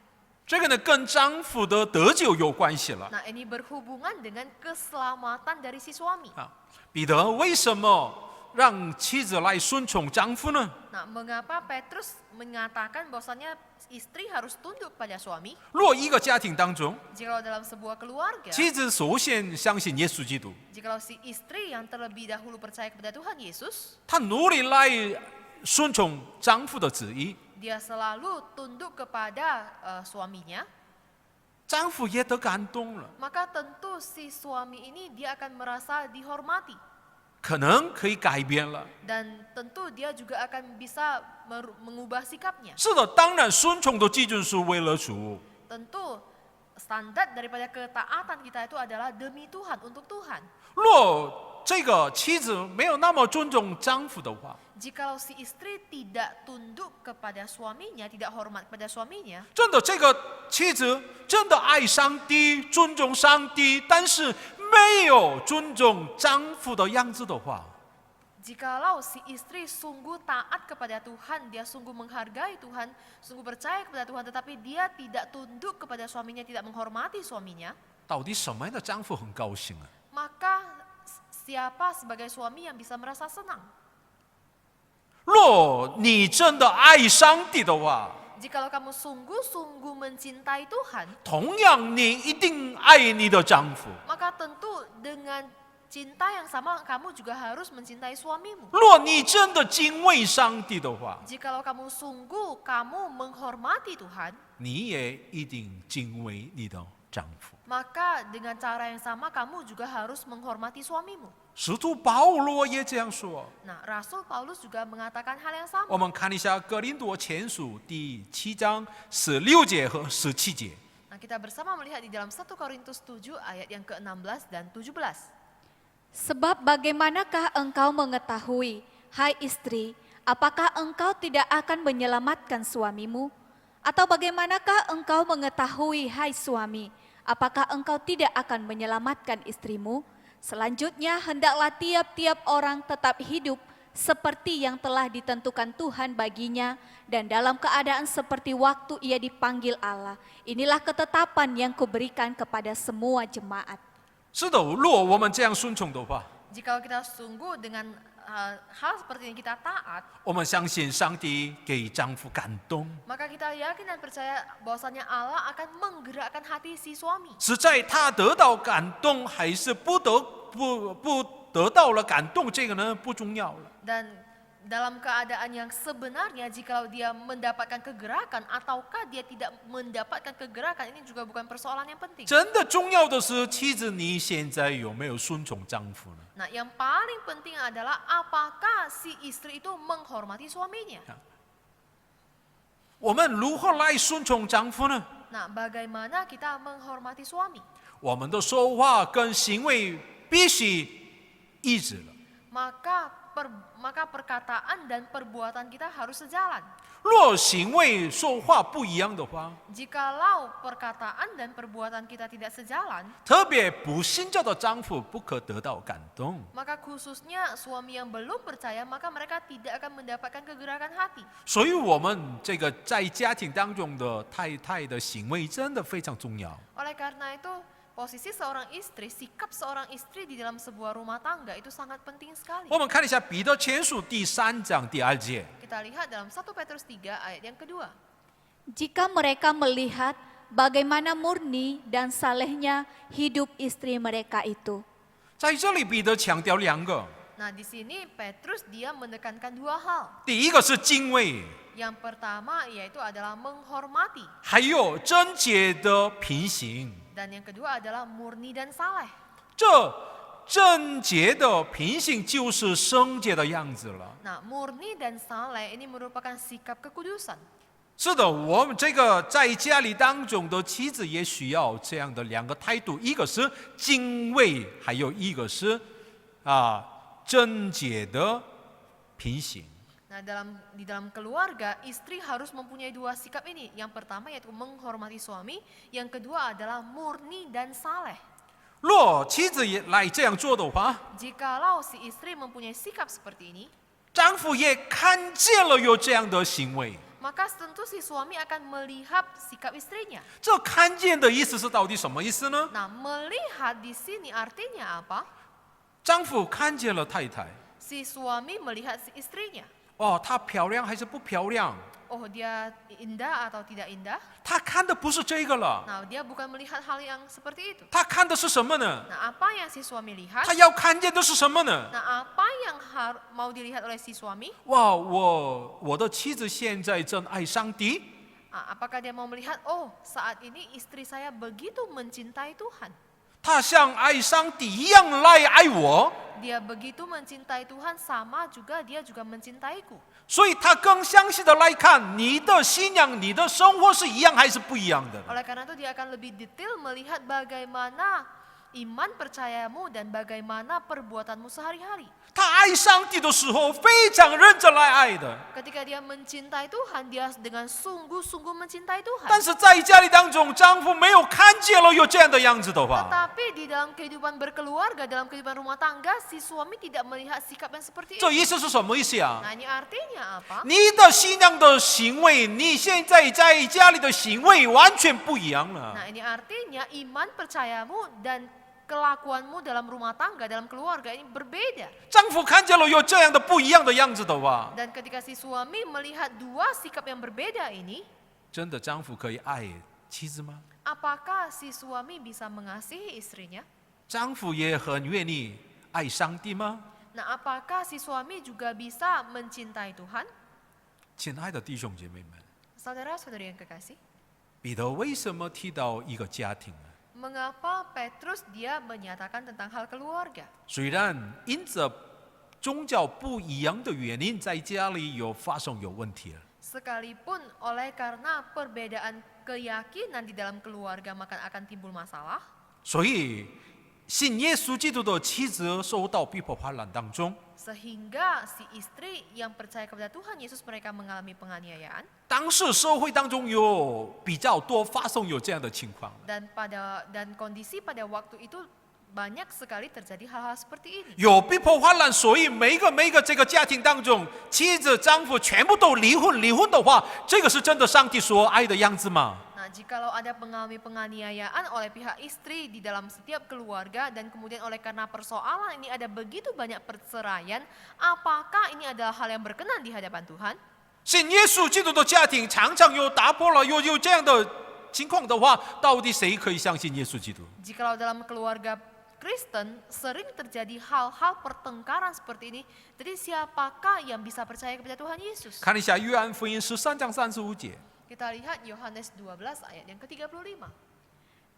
这个呢，跟丈夫的得救有关系了。 Nah, ini berhubungan dengan keselamatan dari si suami. 啊，彼得为什么让妻子来顺从丈夫呢？ Nah, mengapa Petrus mengatakan bahwasannya istri harus tunduk pada suami? 若一个家庭当中， Jikalau dalam sebuah keluarga, 妻子首先相信耶稣基督， jikalau si istri yang terlebih dahulu percaya kepada Tuhan Yesus, 她努力来顺从丈夫的旨意， dia selalu tunduk kepada suaminya. 丈夫也得感动了， maka tentu si suami ini dia akan merasa dihormati. 可能可以改变了。 Dan tentu dia juga akan bisa mengubah sikapnya. 是的，当然顺从的基准是为了主。 Tentu standar daripada ketaatan kita itu adalah demi Tuhan, untuk Tuhan. 若这个妻子没有那么尊重丈夫的话， Jikalau si istri tidak tunduk kepada suaminya, tidak hormat pada suaminya, 真的这个妻子真的爱上帝、尊重上帝，但是没有尊重丈夫的样子的话， jikalau si istri sungguh taat kepada Tuhan, dia sungguh menghargai Tuhan, sungguh percaya kepada Tuhan, tetapi dia tidak tunduk kepada suaminya, tidak menghormati suaminya, 到底什么样的丈夫很高兴啊？ maka siapa sebagai suami yang bisa merasa senang? 若你真的爱上帝的话， Jikalau kamu sungguh-sungguh mencintai Tuhan, 同样你一定爱你的丈夫。 maka tentu dengan cinta yang sama kamu juga harus mencintai suamimu. 若你真的敬畏上帝的话， Jikalau kamu sungguh kamu menghormati Tuhan, 你也一定敬畏你的丈夫。 maka dengan cara yang sama kamu juga harus menghormati suamimu. 使徒保罗也这样说。 Nah, Rasul Paulus juga mengatakan hal yang sama. 我们看一下哥林多前书第7章16节和17节。 Nah, kita bersama melihat di dalam 1 Korintus 7 ayat yang ke-16 dan 17. Sebab bagaimanakah engkau mengetahui, hai istri, apakah engkau tidak akan menyelamatkan suamimu? Atau bagaimanakah engkau mengetahui, hai suami, apakah engkau tidak akan menyelamatkan istrimu? Selanjutnya, hendaklah tiap-tiap orang tetap hidup seperti yang telah ditentukan Tuhan baginya dan dalam keadaan seperti waktu ia dipanggil Allah. Inilah ketetapan yang kuberikan kepada semua jemaat. 是的，若我们这样顺从的话， Jikalau kita sungguh dengan hal seperti ini kita taat, 我们相信上帝给丈夫感动， maka kita yakin dan percaya bahwasanya Allah akan menggerakkan hati si suami. 是在他得到感动还是不得到了感动，这个呢不重要了。 Dan dalam keadaan yang sebenarnya, jikalau dia mendapatkan kegerakan ataukah dia tidak mendapatkan kegerakan, ini juga bukan persoalan yang penting. 真的重要的是，妻子你现在有没有顺从丈夫呢？ Nah, yang paling penting adalah apakah si istri itu menghormati suaminya. 我们如何来顺从丈夫呢？ Nah, bagaimana kita menghormati suami? 我们的说话跟行为必须一致了。 Maka perkataan dan perbuatan kita harus sejalan. 若行为说话不一样的话， Jikalau perkataan dan perbuatan kita tidak sejalan, 特别不信教的丈夫不可得到感动。 maka khususnya suami yang belum percaya, maka mereka tidak akan mendapatkan kegerakan hati. 所以，我们这个在家庭当中的太太的行为真的非常重要。 Oleh karena itu, posisi seorang istri, sikap seorang istri di dalam sebuah rumah tangga itu sangat penting sekali. 我们看一下彼得前书第3章第2节。 Kita lihat dalam 1 Petrus 3 ayat yang kedua. Jika mereka melihat bagaimana murni dan salehnya hidup istri mereka itu. 在这里，彼得强调2个， Nah, di sini Petrus dia menekankan 2 hal. 第一个是敬畏， Yang pertama yaitu adalah menghormati, 还有贞洁的品行。 dan yang kedua adalah murni dan saleh. 这贞洁的品行就是圣洁的样子了。 Nah, murni dan saleh ini merupakan sikap kekudusan. 是的，我们这个在家里当中的妻子也需要这样的2个态度，一个是敬畏，还有一个是贞洁的品行。 Nah, di dalam keluarga, istri harus mempunyai 2 sikap ini. Yang pertama yaitu menghormati suami, yang kedua adalah murni dan saleh. 若妻子也来这样做的话， Jikalau si istri mempunyai sikap seperti ini, 丈夫也看见了有这样的行为。 maka tentu si suami akan melihat sikap istrinya. 这看见的意思是到底什么意思呢？ Nah, melihat di sini artinya apa? 丈夫看见了太太， Si suami melihat si istrinya. 哦，她漂亮还是不漂亮？ Oh, dia indah atau tidak indah? 他看的不是这个了， Nah, dia bukan melihat hal yang seperti itu. 他看的是什么呢？ Nah, apa yang si suami lihat? 他要看见的是什么呢？ Nah, apa yang mau dilihat oleh si suami? 哇，我的妻子现在真爱上帝， Apakah dia mau melihat, oh saat ini istri saya begitu mencintai Tuhan. 他像爱上帝一样来爱我， Dia begitu mencintai Tuhan, sama juga dia juga mencintaiku. 所以他更详细的来看你的信仰、你的生活是一样还是不一样的。 Oleh karena itu dia akan lebih detail melihat bagaimana iman percayamu dan bagaimana perbuatanmu sehari-hari. 他爱上帝的时候非常认真来爱的， Ketika dia mencintai Tuhan, dia dengan sungguh-sungguh mencintai 但 Tuhan. 是在家里当中，丈夫没有看见了有这样的样子的话， Tetapi di dalam kehidupan berkeluarga, dalam kehidupan rumah tangga, si suami tidak melihat sikap yang seperti 这 itu. 意思是什么意思啊？ Nah, ini artinya apa? 你的信仰的行为，你现在在家里的行为完全不一样了。 Nah, ini artinya iman percayamu dan kelakuanmu dalam rumah tangga, dalam keluarga ini berbeda. 丈夫看见了有这样的不一样的样子的话， Dan ketika si suami melihat dua sikap yang berbeda ini, 真的丈夫可以爱妻子吗？ apakah si suami bisa mengasihi istrinya? 丈夫也很愿意爱上帝吗？ Nah, apakah si suami juga bisa mencintai Tuhan? 亲爱的弟兄姐妹们， Saudara-saudari yang kekasih, 彼得为什么提到一个家庭呢？ mengapa Petrus dia menyatakan tentang hal keluarga? 虽然因着宗教不一样的原因，在家里有发生有问题了， Sekalipun oleh karena perbedaan keyakinan di dalam keluarga maka akan timbul masalah. 所以信耶稣基督的妻子受到逼迫患难当中。 Sehingga si istri yang percaya kepada Tuhan Yesus mereka mengalami penganiayaan. 当时社会当中有比较多发生有这样的情况， Dan kondisi pada waktu itu banyak sekali terjadi hal-hal seperti ini. 有逼迫患难，所以每一个这个家庭当中，妻子丈夫全部都离婚的话，这个是真的上帝所爱的样子吗？ Nah, jikalau ada mengalami penganiayaan oleh pihak istri di dalam setiap keluarga dan kemudian oleh karena persoalan ini ada begitu banyak perceraian, apakah ini adalah hal yang berkenan di hadapan Tuhan? 信耶稣基督的家庭常常有打破了，有这样的情况的话，到底谁可以相信耶稣基督？ Jikalau dalam keluarga Kristen sering terjadi hal-hal pertengkaran seperti ini, jadi siapakah yang bisa percaya kepada Tuhan Yesus? 看一下约翰福音13章35节。 Kita lihat Yohanes 12 ayat yang ke-35.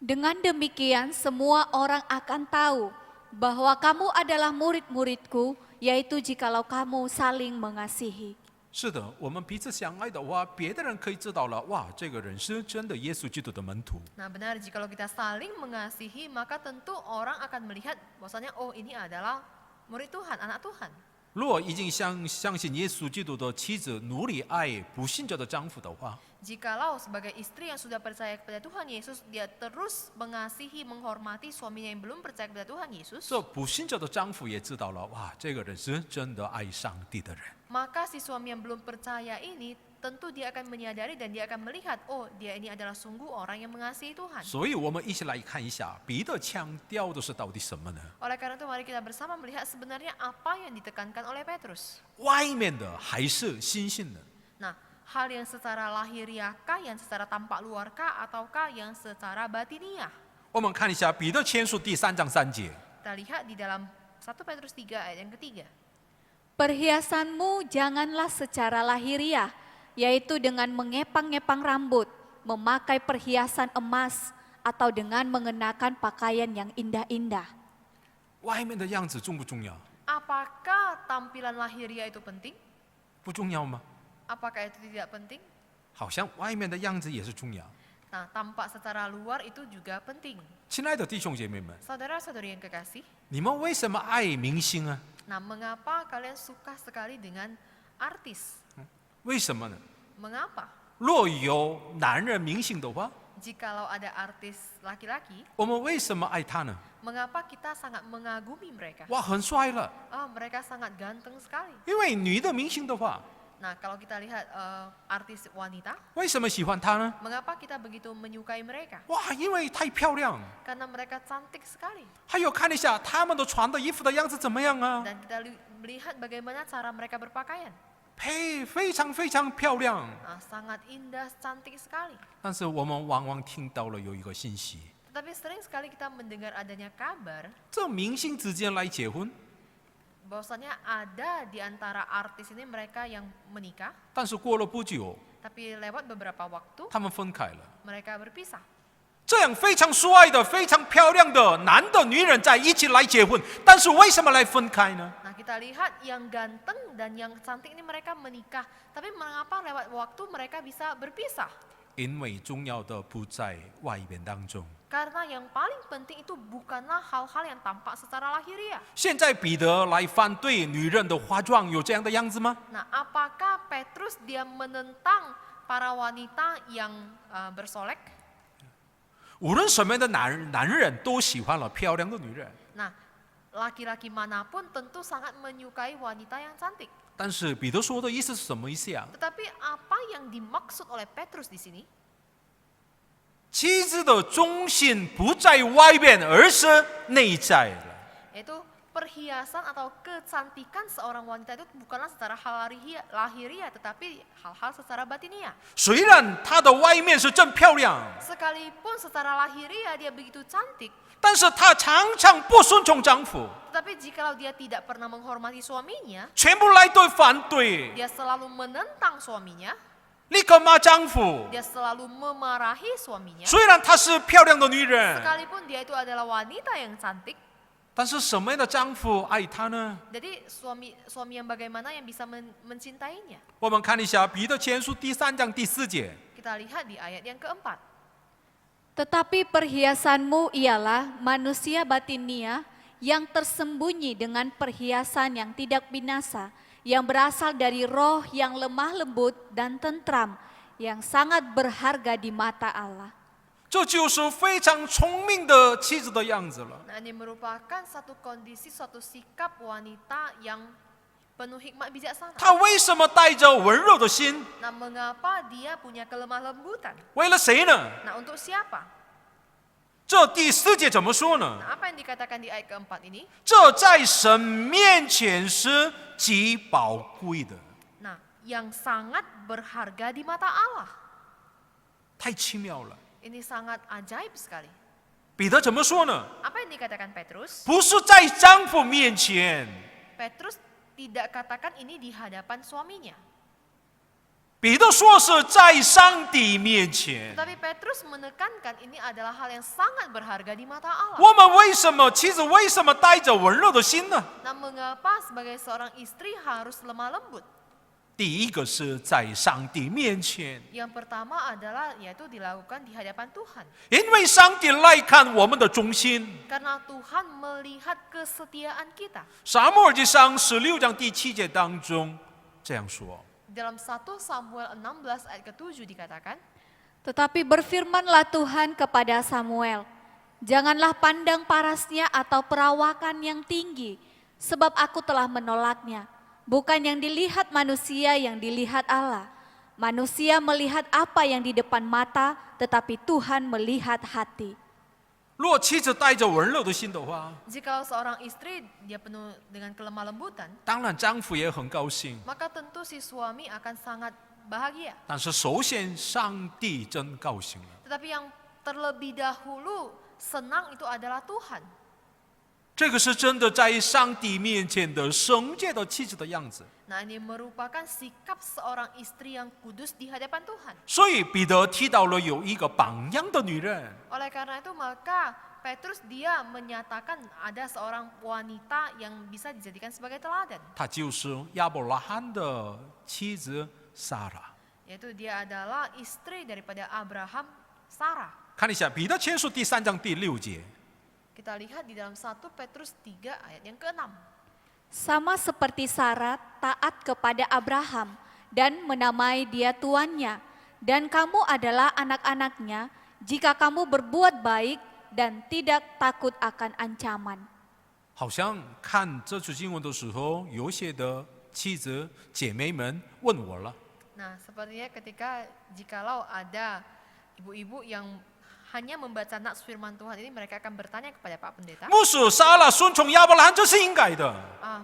Dengan demikian semua orang akan tahu bahwa kamu adalah murid-muridku, yaitu jikalau kamu saling mengasihi. 是的，我们彼此相爱的话，别的人可以知道了，哇，这个人是真的耶稣基督的门徒。 Nah benar, jikalau kita saling mengasihi, maka tentu orang akan melihat bahwasanya oh ini adalah murid Tuhan, anak Tuhan. 若已经相信耶稣基督的妻子努力爱不信者的丈夫的话， Jikalau sebagai istri yang sudah percaya kepada Tuhan Yesus, dia terus mengasihi, menghormati suaminya yang belum percaya kepada Tuhan Yesus, 这不信者的丈夫也知道了，哇，这个人是真的爱上帝的人。 maka si suami yang belum percaya ini tentu dia akan menyadari dan dia akan melihat, oh dia ini adalah sungguh orang yang mengasihi Tuhan. 所以我们一起来看一下彼得强调的是到底什么呢？ Oleh karena itu mari kita bersama melihat sebenarnya apa yang ditekankan oleh Petrus. 外面的还是心性的？ Nah, hal yang secara lahiriahkah, yang secara tampak luarkah, ataukah yang secara batiniah? 我们看一下彼得前书第3章3节。 Kita lihat di dalam 1 Petrus 3 ayat yang ketiga. Perhiasanmu janganlah secara lahiriah, yaitu dengan mengepang-ngepang rambut, memakai perhiasan emas, atau dengan mengenakan pakaian yang indah-indah. 外面的样子重不重要？ Apakah tampilan lahiriah itu penting? 不重要吗？ Apakah itu tidak penting? 好像外面的样子也是重要。 Nah, tampak secara luar itu juga penting. 亲爱的弟兄姐妹们， Saudara-saudari yang kekasih, 你们为什么爱明星啊？ nah mengapa kalian suka sekali dengan artis? 为什么呢？ Mengapa? 若有男人明星的话， Jikalau ada artis laki-laki, 我们为什么爱他呢？ mengapa kita sangat mengagumi mereka? 哇，很帅了。 Oh, mereka sangat ganteng sekali. 因为女的明星的话， Nah, kalau kita lihat artis wanita, 为什么喜欢她呢？ mengapa kita begitu menyukai mereka? 哇，因为太漂亮。 Karena mereka cantik sekali. 还有看一下他们的穿的衣服的样子怎么样啊？ Dan kita melihat bagaimana cara mereka berpakaian. 非常非常漂亮。 Nah, sangat indah, cantik sekali. 但是我们往往听到了有一个信息， Tetapi sering sekali kita mendengar adanya kabar 这明星之间来结婚， bahwasanya ada di antara artis ini mereka yang menikah, 但是过了不久， Tapi lewat beberapa waktu 他们分开了。 mereka berpisah. 这样非常帅的、非常漂亮的男的、女人在一起来结婚，但是为什么来分开呢？ Nah, kita lihat yang ganteng dan yang cantik ini mereka menikah, tapi mengapa lewat waktu mereka bisa berpisah? 因为重要的不在外面当中。 Karena yang paling penting itu bukanlah hal-hal yang tampak secara lahiriah. 现在彼得来反对女人的化妆，有这样的样子吗？ Nah, apakah Petrus dia menentang para wanita yang bersolek? 无论什么样的男人都喜欢了漂亮的女人， Nah, laki-laki manapun tentu sangat menyukai wanita yang cantik. 但是彼得说的意思是什么意思啊？ Tetapi apa yang dimaksud oleh Petrus di sini? 妻子的中心不在外面，而是内在的。 Yaitu perhiasan atau kecantikan seorang wanita itu bukanlah secara lahiriah, tetapi hal-hal secara batiniah. 虽然她的外面是真漂亮， Sekalipun secara lahiriah dia begitu cantik, 但是她常常不顺从丈夫， tetapi jikalau dia tidak pernah menghormati suaminya, 全部来对反对， dia selalu menentang suaminya, 立刻骂丈夫。 dia selalu memarahi suaminya. 虽然她是漂亮的女人， Sekalipun dia itu adalah wanita yang cantik, 但是什么样的丈夫爱她呢？ jadi suami yang bagaimana yang bisa mencintainya? 我们看一下彼得前书第3章第4节。 Kita lihat di ayat yang keempat. Tetapi perhiasanmu ialah manusia batinia yang tersembunyi dengan perhiasan yang tidak binasa, yang berasal dari roh yang lemah lembut dan tentram, yang sangat berharga di mata Allah. 这就是非常聪明的妻子的样子了。 Nah, ini merupakan satu kondisi, suatu sikap wanita yang penuh hikmat bijaksana. 她为什么带着温柔的心？ Nah, mengapa dia punya kelemah lembutan? 为了谁呢？ Nah, untuk siapa? 这第4节怎么说呢？ Nah, apa yang dikatakan di ayat keempat ini? 这在神面前是极宝贵的， Nah, yang sangat berharga di mata Allah. 太奇妙了。 Ini sangat ajaib sekali. 彼得怎么说呢？ Apa yang dikatakan Petrus? 不是在丈夫面前， Petrus tidak katakan ini di hadapan suaminya. 彼得说是在上帝面前。 Tetapi Petrus menekankan ini adalah hal yang sangat berharga di mata Allah. 我们为什么妻子为什么带着温柔的心呢？ Nah, mengapa sebagai seorang istri harus lemah lembut? 第一个是在上帝面前， Yang pertama adalah yaitu dilakukan di hadapan Tuhan. 因为上帝来看我们的忠心。 Karena Tuhan melihat kesetiaan kita. 撒母耳记上16章第7节当中这样说。 Dalam 1 Samuel 16 ayat ke-7 dikatakan, Tetapi berfirmanlah Tuhan kepada Samuel, janganlah pandang parasnya atau perawakan yang tinggi, sebab aku telah menolaknya. Bukan yang dilihat manusia, yang dilihat Allah. Manusia melihat apa yang di depan mata, tetapi Tuhan melihat hati. 若妻子带着温柔的心的话， jikalau seorang istri dia penuh dengan kelemah lembutan, 当然丈夫也很高兴。 maka tentu si suami akan sangat bahagia. 但是首先，上帝真高兴了。 Tetapi yang terlebih dahulu senang itu adalah Tuhan. 这个是真的在上帝面前的圣洁的妻子的样子。 Nah, ini merupakan sikap seorang istri yang kudus di hadapan Tuhan. 所以彼得提到了有一个榜样的女人， Oleh karena itu maka Petrus dia menyatakan ada seorang wanita yang bisa dijadikan sebagai teladan, 她就是亚伯拉罕的妻子撒拉。 yaitu dia adalah istri daripada Abraham, Sarah. 看一下彼得前书第3章第6节。 Kita lihat di dalam 1 Petrus 3 ayat yang ke-6. Sama seperti Sarah taat kepada Abraham dan menamai dia tuannya. Dan kamu adalah anak-anaknya jika kamu berbuat baik dan tidak takut akan ancaman. 好像看这处经文的时候，有些的妻子姐妹们问我了。 Nah, sepertinya jikalau ada ibu-ibu yang hanya membaca nats firman Tuhan ini, mereka akan bertanya kepada Pak Pendeta, 牧师，撒拉顺从亚伯拉罕，这是应该的。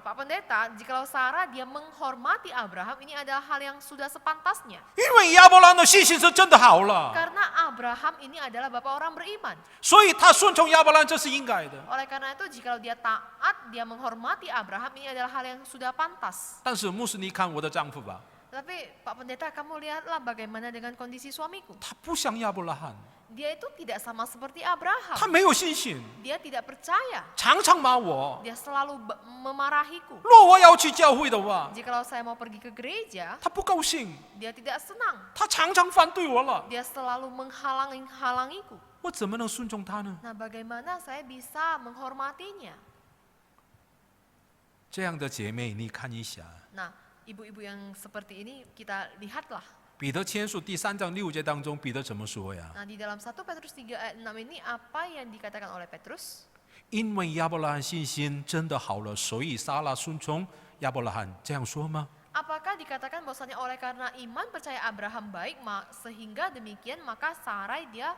Pak Pendeta, jikalau Sarah dia menghormati Abraham, ini adalah hal yang sudah sepantasnya. 因为亚伯拉罕的信心是真的好了， Karena Abraham ini adalah bapak orang beriman. 所以他顺从亚伯拉罕，这是应该的。 Oleh karena itu, jikalau dia taat, dia menghormati Abraham, ini adalah hal yang sudah pantas. 但是牧师，你看我的丈夫吧， Tapi Pak Pendeta, kamu lihatlah bagaimana dengan kondisi suamiku. 他不像亚伯拉罕， Dia itu tidak sama seperti 他 Abraham. 没有信心， Dia tidak percaya. 常常骂我。 Dia selalu memarahiku. 若我要去教会的话， Jikalau saya mau pergi ke gereja, 他不高兴， dia tidak senang. 他常常反对我了， Dia selalu menghalangiku. 我怎么能顺从他呢？ Nah, bagaimana saya bisa menghormatinya? 这样的姐妹，你看一下， Nah, ibu-ibu yang seperti ini kita lihatlah. 彼得前书第3章6节当中，彼得怎么说呀？ Nah, di dalam 1 Petrus 3 ayat 6 ini apa yang dikatakan oleh Petrus? 因为亚伯拉罕信心真的好了，所以撒拉顺从亚伯拉罕，这样说吗？ Apakah dikatakan bahwasanya oleh karena iman percaya Abraham baik, sehingga demikian maka Sarai dia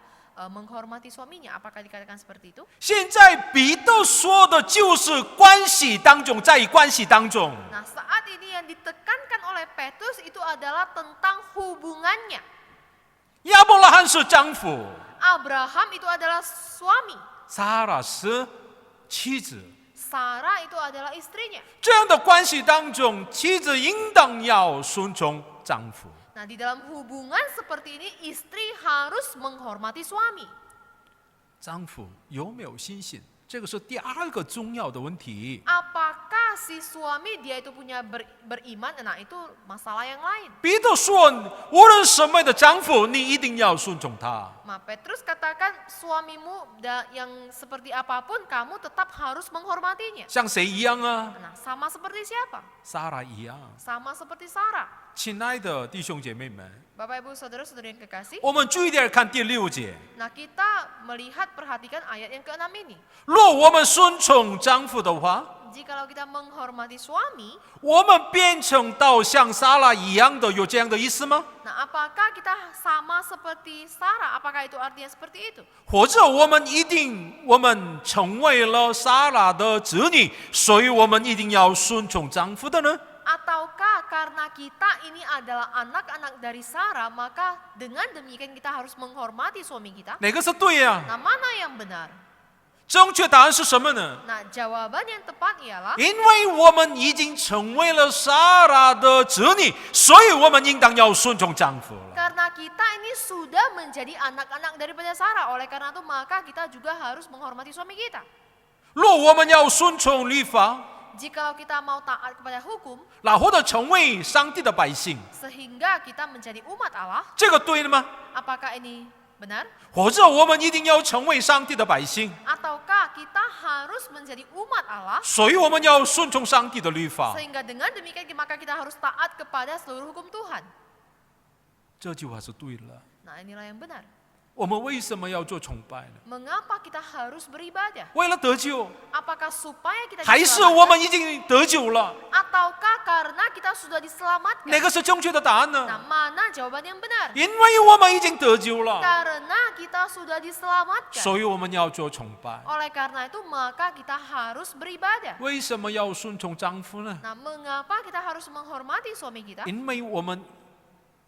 menghormati suaminya? Apakah dikatakan seperti itu? 现在彼得说的就是关系当中，在关系当中， Nah, saat ini yang ditekankan oleh Petrus itu adalah tentang hubungannya. 亚伯拉罕是丈夫， Abraham itu adalah suami, 撒拉是妻子。 Sarah itu adalah istrinya. 这样的关系当中，妻子应当要顺从丈夫。 Nah, di dalam hubungan seperti ini istri harus menghormati suami. 丈夫有没有信心？这个是第二个重要的问题。 Apakah si suami dia itu punya beriman? Nah, itu masalah yang lain. 彼得说，无论什么样的丈夫，你一定要顺从他。 Nah, Petrus katakan suamimu yang seperti apapun kamu tetap harus menghormatinya. 像谁一样啊？ Nah, sama seperti siapa? 撒拉一样。 Sama seperti Sarah. 亲爱的弟兄姐妹们， Bapak Ibu Saudara-saudari yang kekasih. 我们注意点看第6节。 Nah, kita perhatikan ayat yang ke-6 ini. 若我们顺从丈夫的话， Jikalau kita menghormati suami, 我们变成到像撒拉一样的，有这样的意思吗？ nah apakah kita sama seperti Sarah? Apakah itu artinya seperti itu? 或者我们成为了撒拉的子女，所以我们一定要顺从丈夫的呢？ Ataukah karena kita ini adalah anak-anak dari Sarah, maka dengan demikian kita harus menghormati suami kita? 哪个是对呀、 Nah, mana yang benar? 正确答案是什么呢？ Nah, jawaban yang tepat ialah 因为我们已经成为了撒拉的子女，所以我们应当要顺从丈夫了。 karena kita ini sudah menjadi anak-anak daripada Sarah. Oleh karena itu maka kita juga harus menghormati suami kita. 若我们要顺从律法， Jikalau kita mau taat kepada hukum, 然后呢成为上帝的百姓， sehingga kita menjadi umat Allah, 这个对了吗？ apakah ini benar? 或者我们一定要成为上帝的百姓， Ataukah kita harus menjadi umat Allah, 所以我们要顺从上帝的律法。 sehingga dengan demikian maka kita harus taat kepada seluruh hukum Tuhan? 这句话是对了。 Nah, inilah yang benar. 我们为什么要做崇拜呢？ Mengapa kita harus beribadah? 为了得救， Apakah supaya kita 还是我 diselamatkan? 们已经得救了？ Ataukah karena kita sudah 哪 diselamatkan? 个是正确的答案 Nah, 呢？ mana jawaban yang benar? 因为我们已经得救了， Karena kita sudah diselamatkan. 所以我们要做崇拜。 Oleh karena itu maka kita harus beribadah. 为什么要顺从丈夫呢？ Nah, mengapa kita harus menghormati suami kita? 因为我们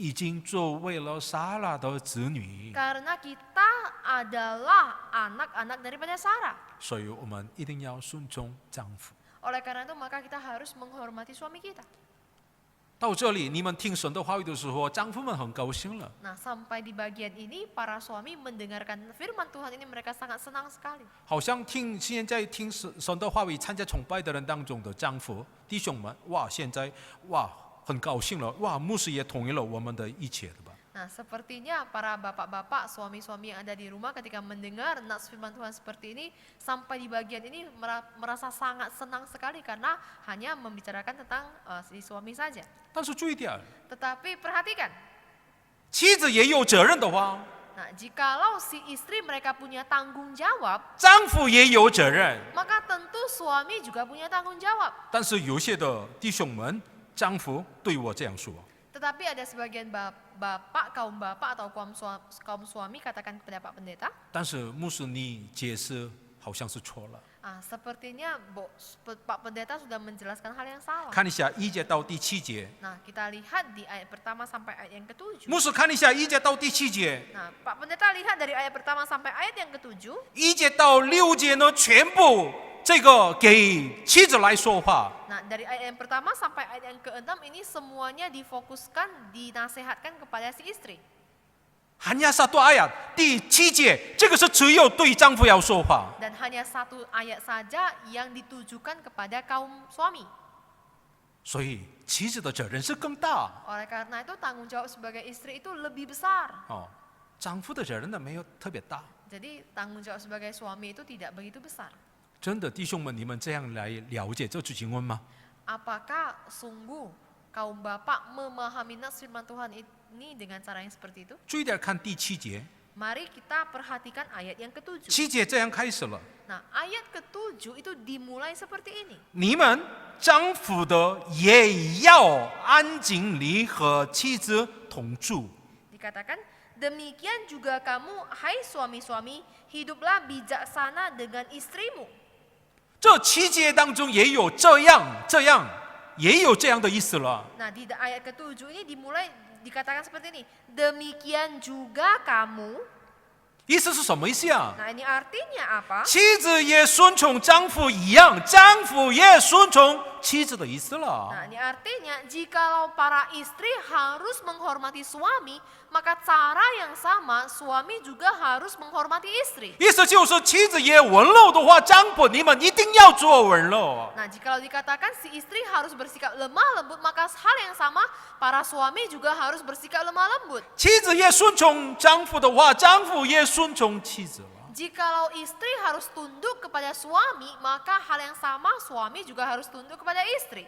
已经作为了撒拉的子女， Karena kita adalah anak-anak daripada Sarah. 所以我们一定要顺从丈夫。 Oleh karena itu maka kita harus menghormati suami kita. 到这里，你们听神的话语的时候，丈夫们很高兴了。 Nah, sampai di bagian ini para suami mendengarkan firman Tuhan ini mereka sangat senang sekali. 好像现在听神的话语、参加崇拜的人当中的丈夫弟兄们，哇，现在哇很高兴了，哇，牧师也同意了我们的一切的吧？ Nah, sepertinya para bapak-bapak, suami-suami yang ada di rumah ketika mendengar nas firman Tuhan seperti ini, sampai di bagian ini merasa sangat senang sekali karena hanya membicarakan tentang si suami saja. 但是注意点， Tetapi perhatikan, 妻子也有责任的话， nah jikalau si istri mereka punya tanggung jawab, 丈夫也有责任。 maka tentu suami juga punya tanggung jawab. 但是有些的弟兄们，丈夫对我这样说， Tetapi ada sebagian kaum bapak atau kaum suami katakan kepada Pak Pendeta, 但是牧师你解释好像是错了。 sepertinya Pak Pendeta sudah menjelaskan hal yang salah. 看一下1节到第7节， Nah, kita lihat di ayat pertama sampai ayat yang ke-7. 牧师看一下1节到第7节， Nah, Pak Pendeta lihat dari ayat pertama sampai ayat yang ke-7. 1节到6节呢，全部这个给妻子来说话。 Nah, Nah, dari ayat yang pertama sampai ayat yang ke-6 ini semuanya difokuskan, dinasehatkan kepada si istri. hanya satu ayat，第7节，这个是只有对丈夫要说话。 Dan hanya satu ayat saja yang ditujukan kepada kaum suami. 所以妻子的责任是更大 Oleh karena itu tanggung jawab sebagai istri itu lebih besar. 哦，丈夫的责任呢没有特别大。 Jadi tanggung jawab sebagai suami itu tidak begitu besar. 真的，弟兄们，你们这样来了解这句经文吗？ Apakah sungguh kaum bapak memahami nas firman Tuhan ini dengan cara yang seperti itu? 注意点看第7节， Mari kita perhatikan ayat yang ke-7. 7节这样开始了。 Nah, ayat ke-7 itu dimulai seperti ini. 你们丈夫的也要安静地和妻子同住。 Dikatakan, demikian juga kamu, hai suami-suami, hiduplah bijaksana dengan istrimu. 这7节当中也有这样，也有这样的意思了。 Nah, di ayat ke-7 ini dimulai dikatakan seperti ini. Demikian juga kamu. 意思是什么意思啊？ Nah, ini artinya apa? 妻子也顺从丈夫一样，丈夫也顺从妻子的意思了。 Nah, ini artinya jikalau para istri harus menghormati suami, maka cara yang sama suami juga harus menghormati istri. 意思就是妻子也温柔的话，丈夫你们一定要做温柔。 Nah, jikalau dikatakan si istri harus bersikap lemah lembut, maka hal yang sama para suami juga harus bersikap lemah lembut. 妻子也顺从丈夫的话，丈夫也顺从妻子了。 Jikalau istri harus tunduk kepada suami, maka hal yang sama suami juga harus tunduk kepada istri.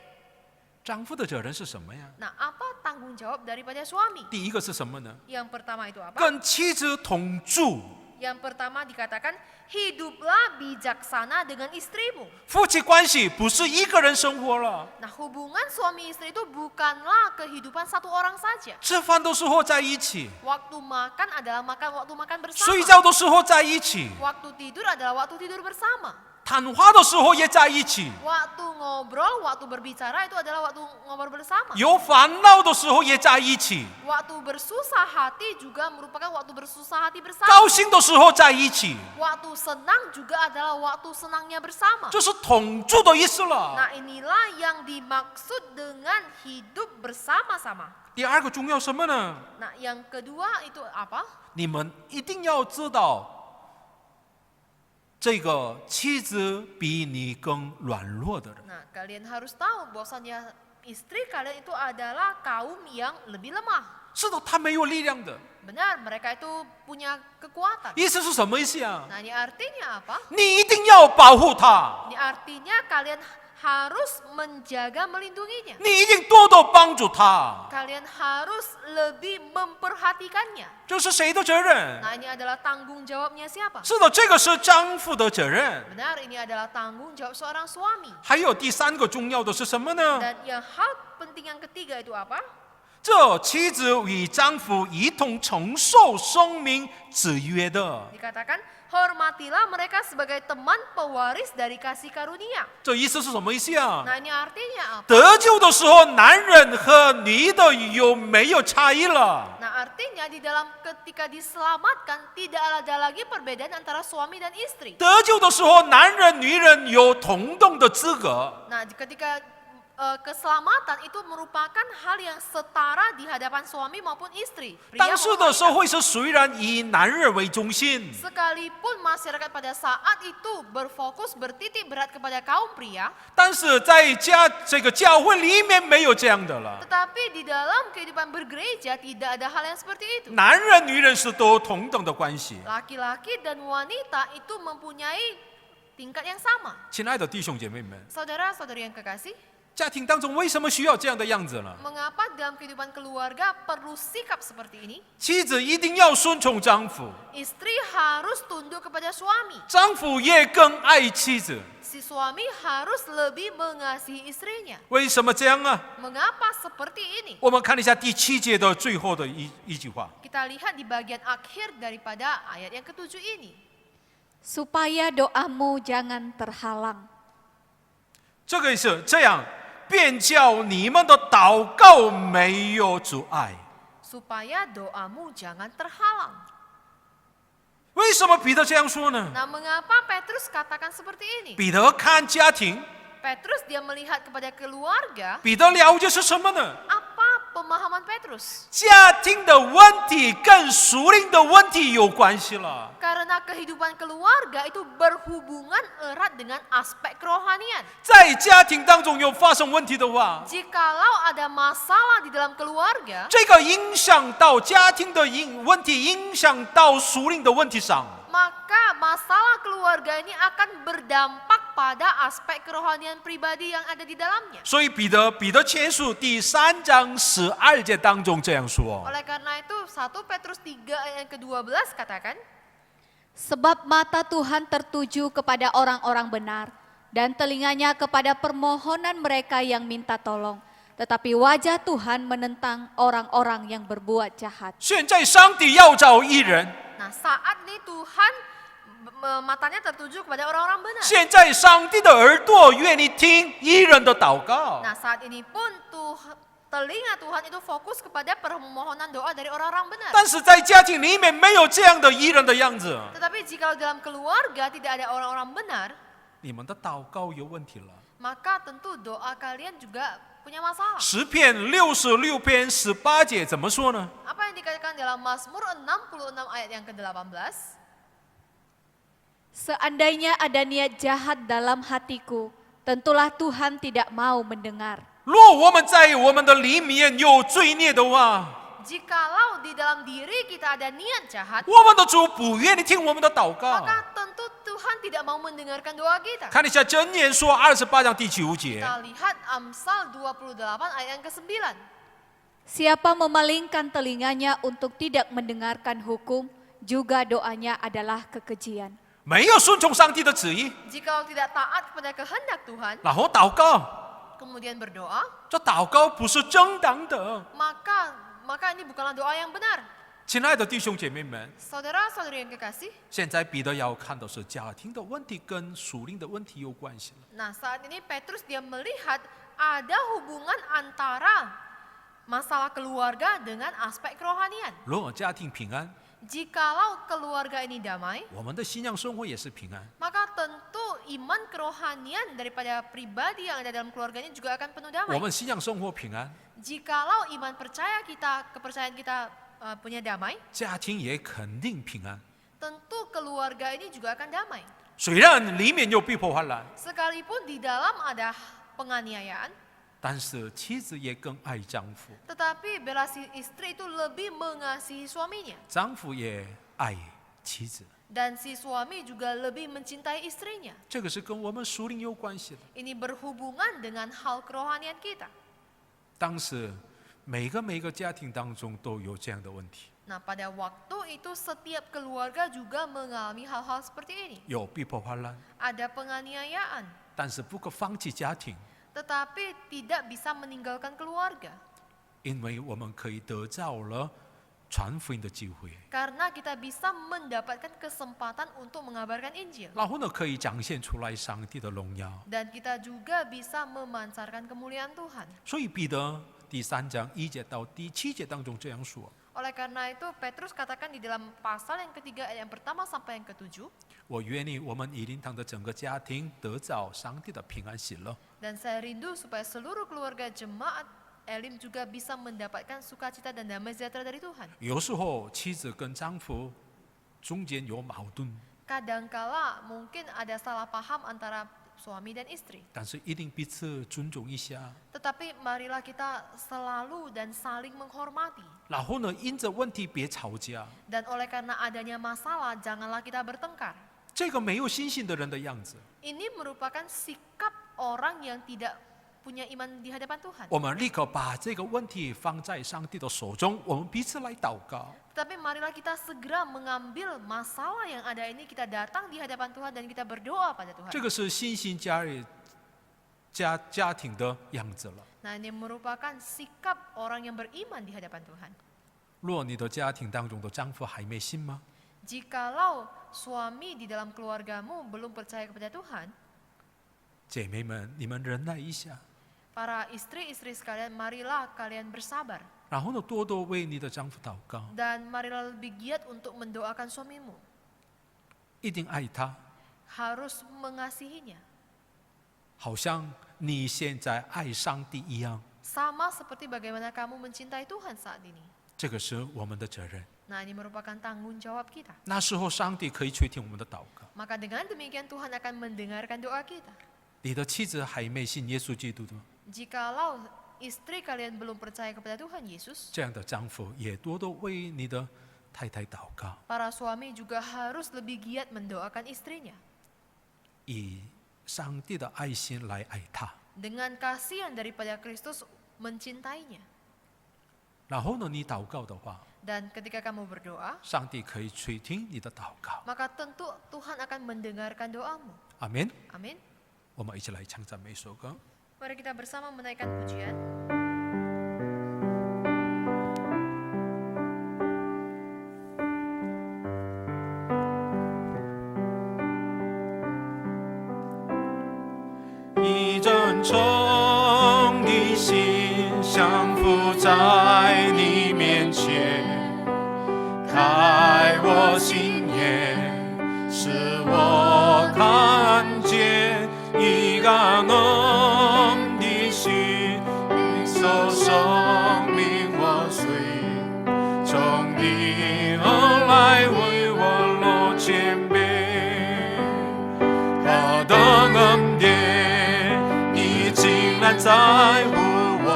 丈夫的责任是什么呀？ Nah, apa tanggung jawab daripada suami? 第一个是什么呢？ Yang pertama itu apa? 跟妻子同住。 Yang pertama dikatakan, hiduplah bijaksana dengan istrimu. 夫妻关系不是一个人生活了， Nah, hubungan suami istri itu bukanlah kehidupan satu orang saja. 吃饭的时候在一起， Waktu makan adalah waktu makan 睡 bersama. 觉的时候在一起， Waktu tidur adalah waktu tidur bersama. 谈话的时候也在一起， Waktu ngobrol, waktu berbicara itu adalah waktu ngobrol bersama. 有烦恼的时候也在一起， Waktu bersusah hati juga merupakan waktu bersusah hati bersama. 高兴的时候在一起， Waktu senang juga adalah waktu senangnya bersama. 这是同住的意思了。 Nah, inilah yang dimaksud dengan hidup bersama-sama. 第二个重要什么呢？ Nah, yang kedua itu apa? 你们一定要知道，这个妻子比你更软弱的人。 Nah, kalian harus tahu bahwasanya istri kalian itu adalah kaum yang lebih lemah. 是的，他没有力量的。 Benar, mereka itu punya kekuatan. 意思是什么意思啊？ Nah, ini artinya apa? 你一定要保护他， Ini artinya kalian harus menjaga melindunginya. 你一定多多帮助他。 Kalian harus lebih memperhatikannya. 这是谁的责任？ Nah, ini adalah tanggung jawabnya siapa? 是的，这个是丈夫的责任。 Benar, ini adalah tanggung jawab seorang suami. 还有第三个重要的是什么呢？ Dan yang hal penting yang ketiga itu apa? 这妻子与丈夫一同承受生命之约的。 Dikatakan, hormatilah mereka sebagai teman pewaris dari kasih karunia. 这意思是什么意思啊？ Nah, ini artinya apa? 得救的时候，男人和女的有没有差异了？ Nah, artinya di dalam ketika diselamatkan tidak ada lagi perbedaan antara suami dan istri. 得救的时候，男人、女人有同等的资格。 Nah, ketika keselamatan itu merupakan hal yang setara di hadapan suami maupun istri. Pria 当时 maupun 的社 wanita. 会是虽然以男人为中心， Sekalipun masyarakat pada saat itu berfokus bertitik berat kepada kaum pria, 但是在这个教会里面没有这样的了。 tetapi di dalam kehidupan bergereja tidak ada hal yang seperti itu. 男人、女人是都同等的关系。 Laki-laki dan wanita itu mempunyai tingkat yang sama. 亲爱的弟兄姐妹们， Saudara-saudari yang kekasih, 家庭当中为什么需要这样的样子呢？ mengapa dalam kehidupan keluarga perlu sikap seperti ini? 妻子一定要顺从丈夫， Istri harus tunduk kepada suami. 丈夫也更爱妻子。 Si suami harus lebih mengasihi istrinya. 为什么这样啊？ Mengapa seperti ini? 我们看一下第7节的最后的一句话。 Kita lihat di bagian akhir daripada ayat yang ke-7 ini. supaya doamu jangan terhalang. 这个是这样，便叫你们的祷告没有阻碍。 Supaya doamu jangan terhalang. 为什么彼得这样说呢？ Nah, mengapa Petrus katakan seperti ini? 彼得看家庭， Petrus dia melihat kepada keluarga, 彼得了解是什么呢？ apa pemahaman Petrus? 家庭的问题跟属灵的问题有关系了。 Karena kehidupan keluarga itu berhubungan erat dengan aspek kerohanian. 在家庭当中有发生问题的话， Jikalau ada masalah di dalam keluarga, 这个影响到家庭的问题，影响到属灵的问题上。 maka masalah keluarga ini akan berdampak pada aspek kerohanian pribadi yang ada di dalamnya. 所以彼得前书第3章12节当中这样说： Oleh karena itu 1 Petrus 3 ayat yang ke-12 katakan, Sebab mata Tuhan tertuju kepada orang-orang benar, dan telinganya kepada permohonan mereka yang minta tolong. Tetapi wajah Tuhan menentang orang-orang yang berbuat jahat. 现在上帝要找义人， nah saat ini Tuhan matanya tertuju kepada orang-orang benar. 现在上帝的耳朵愿意听义人的祷告。 Nah saat ini pun telinga Tuhan itu fokus kepada permohonan doa dari orang-orang benar. 但是在家庭里面没有这样的义人的样子， Tetapi jika dalam keluarga tidak ada orang-orang benar, 你们的祷告有问题了。 maka tentu doa kalian juga punya masalah. 诗篇66篇18节怎么说呢？ Apa yang dikatakan dalam Mazmur 66 ayat yang ke-18? Seandainya ada niat jahat dalam hatiku, tentulah Tuhan tidak mau mendengar. 若我们在我们的里面有罪孽的话， Jikalau di dalam diri kita ada niat jahat, 我们的主不愿意听我们的祷告。 maka tentu Tuhan tidak mau mendengarkan doa kita. 看一下箴言说28章第9节， Kita lihat Amsal 28 ayat yang ke-9. Siapa memalingkan telinganya untuk tidak mendengarkan hukum, juga doanya adalah kekejian. 没有顺从上帝的旨意， Jikalau tidak taat kepada kehendak Tuhan, 然后祷告， kemudian berdoa, 这祷告不是正当的。 maka ini bukanlah doa yang benar. 亲爱的弟兄姐妹们， Saudara-saudari yang kekasih, 现在彼得要看的是家庭的问题跟属灵的问题有关系了。 nah saat ini Petrus dia melihat ada hubungan antara masalah keluarga dengan aspek kerohanian. 如果家庭平安， Jikalau keluarga ini damai, 我们的信仰生活也是平安。 maka tentu iman kerohanian daripada pribadi yang ada dalam keluarga ini juga akan penuh damai. 我们信仰生活平安， Jikalau iman kepercayaan kita punya damai, 家庭也肯定平安。 tentu keluarga ini juga akan damai. 虽然里面有逼迫患难， Sekalipun di dalam ada penganiayaan, 但是妻子也更爱丈夫， tetapi bela si istri itu lebih mengasihi suaminya. 丈夫也爱妻子。 Dan si suami juga lebih mencintai istrinya. 这个是跟我们属灵有关系的。 Ini berhubungan dengan hal kerohanian kita. 当时每个家庭当中都有这样的问题， Nah pada waktu itu setiap keluarga juga mengalami hal-hal seperti ini. 有逼迫患难， Ada penganiayaan, 但是不可放弃家庭， tetapi tidak bisa meninggalkan keluarga. 因为我们可以得到了传福音的机会， Karena kita bisa mendapatkan kesempatan untuk mengabarkan Injil. 然后呢可以展现出来上帝的荣耀。 Dan kita juga bisa memancarkan kemuliaan Tuhan. 所以彼得第3章1节到第7节当中这样说： Oleh karena itu Petrus katakan di dalam pasal yang ketiga ayat yang pertama sampai yang ke-7. 我愿意我们以灵堂的整个家庭得着上帝的平安喜乐。 Dan saya rindu supaya seluruh keluarga jemaat Elim juga bisa mendapatkan sukacita dan damai sejahtera dari Tuhan. 有时候妻子跟丈夫中间有矛盾， Kadangkala mungkin ada salah paham antara suami dan istri. 但是一定彼此尊重一下。 Tetapi marilah kita selalu dan saling menghormati. 然后呢，因着问题别吵架， Dan oleh karena adanya masalah, janganlah kita bertengkar. 这个没有信心的人的样子， Ini merupakan sikap orang yang tidak punya iman di hadapan Tuhan. 我们立刻把这个问题放在上帝的手中，我们彼此来祷告。 Tetapi marilah kita segera mengambil masalah yang ada ini, kita datang di hadapan Tuhan dan kita berdoa pada Tuhan. 这个是信心家庭的样子了。 Nah ini merupakan sikap orang yang beriman di hadapan Tuhan. 若你的家庭当中的丈夫还没信吗？ Jikalau suami di dalam keluargamu belum percaya kepada Tuhan, 姐妹们，你们忍耐一下， para istri-istri sekalian, marilah kalian bersabar. 然后呢，多多为你的丈夫祷告， Dan marilah lebih giat untuk mendoakan suamimu. 一定爱他， Harus mengasihinya. 好像你现在爱上帝一样。 Sama seperti bagaimana kamu mencintai Tuhan saat ini. 这个是我们的责任。 Nah, ini merupakan tanggung jawab kita. 那时候，上帝可以垂听我们的祷告。 Maka dengan demikian Tuhan akan mendengarkan doa kita. 你的妻子还没信耶稣基督的， Jikalau istri kalian belum percaya kepada Tuhan Yesus, 这样的丈夫也多多为你的太太祷告， para suami juga harus lebih giat mendoakan istrinya. 以上帝的爱心来爱她。 Dengan kasihan daripada Kristus mencintainya. 然后呢，你祷告的话， Dan ketika kamu berdoa, 上帝可以垂听你的祷告。 maka tentu Tuhan akan mendengarkan doamu. 阿门。 Amin. 我们一起来唱赞美首歌。 Mari kita bersama menaikkan pujian. "一阵诚的心降服在你面前，开我心眼，使我看见一个能的心，领受生命我罪，从你而来为我落谦卑。何等恩典，你竟然在乎我！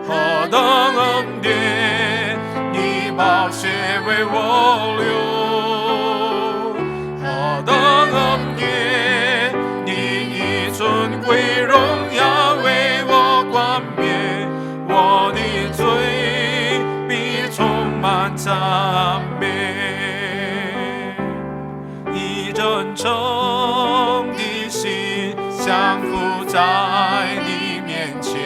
何等恩典，你宝血为我流！何等恩典，你以尊贵荣耀为我冠冕，我的罪必充满赞美。一真诚的心降服在你面前，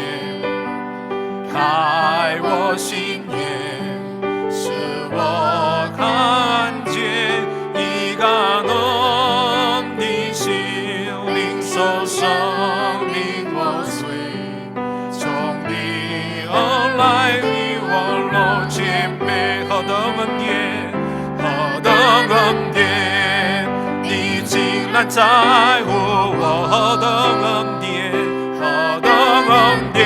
开我心眼，使我看见一个能的心，领受生命我罪，从你而来与我落谦卑。何等恩典，何等恩典，你竟然在乎我！何等恩典，何等恩典，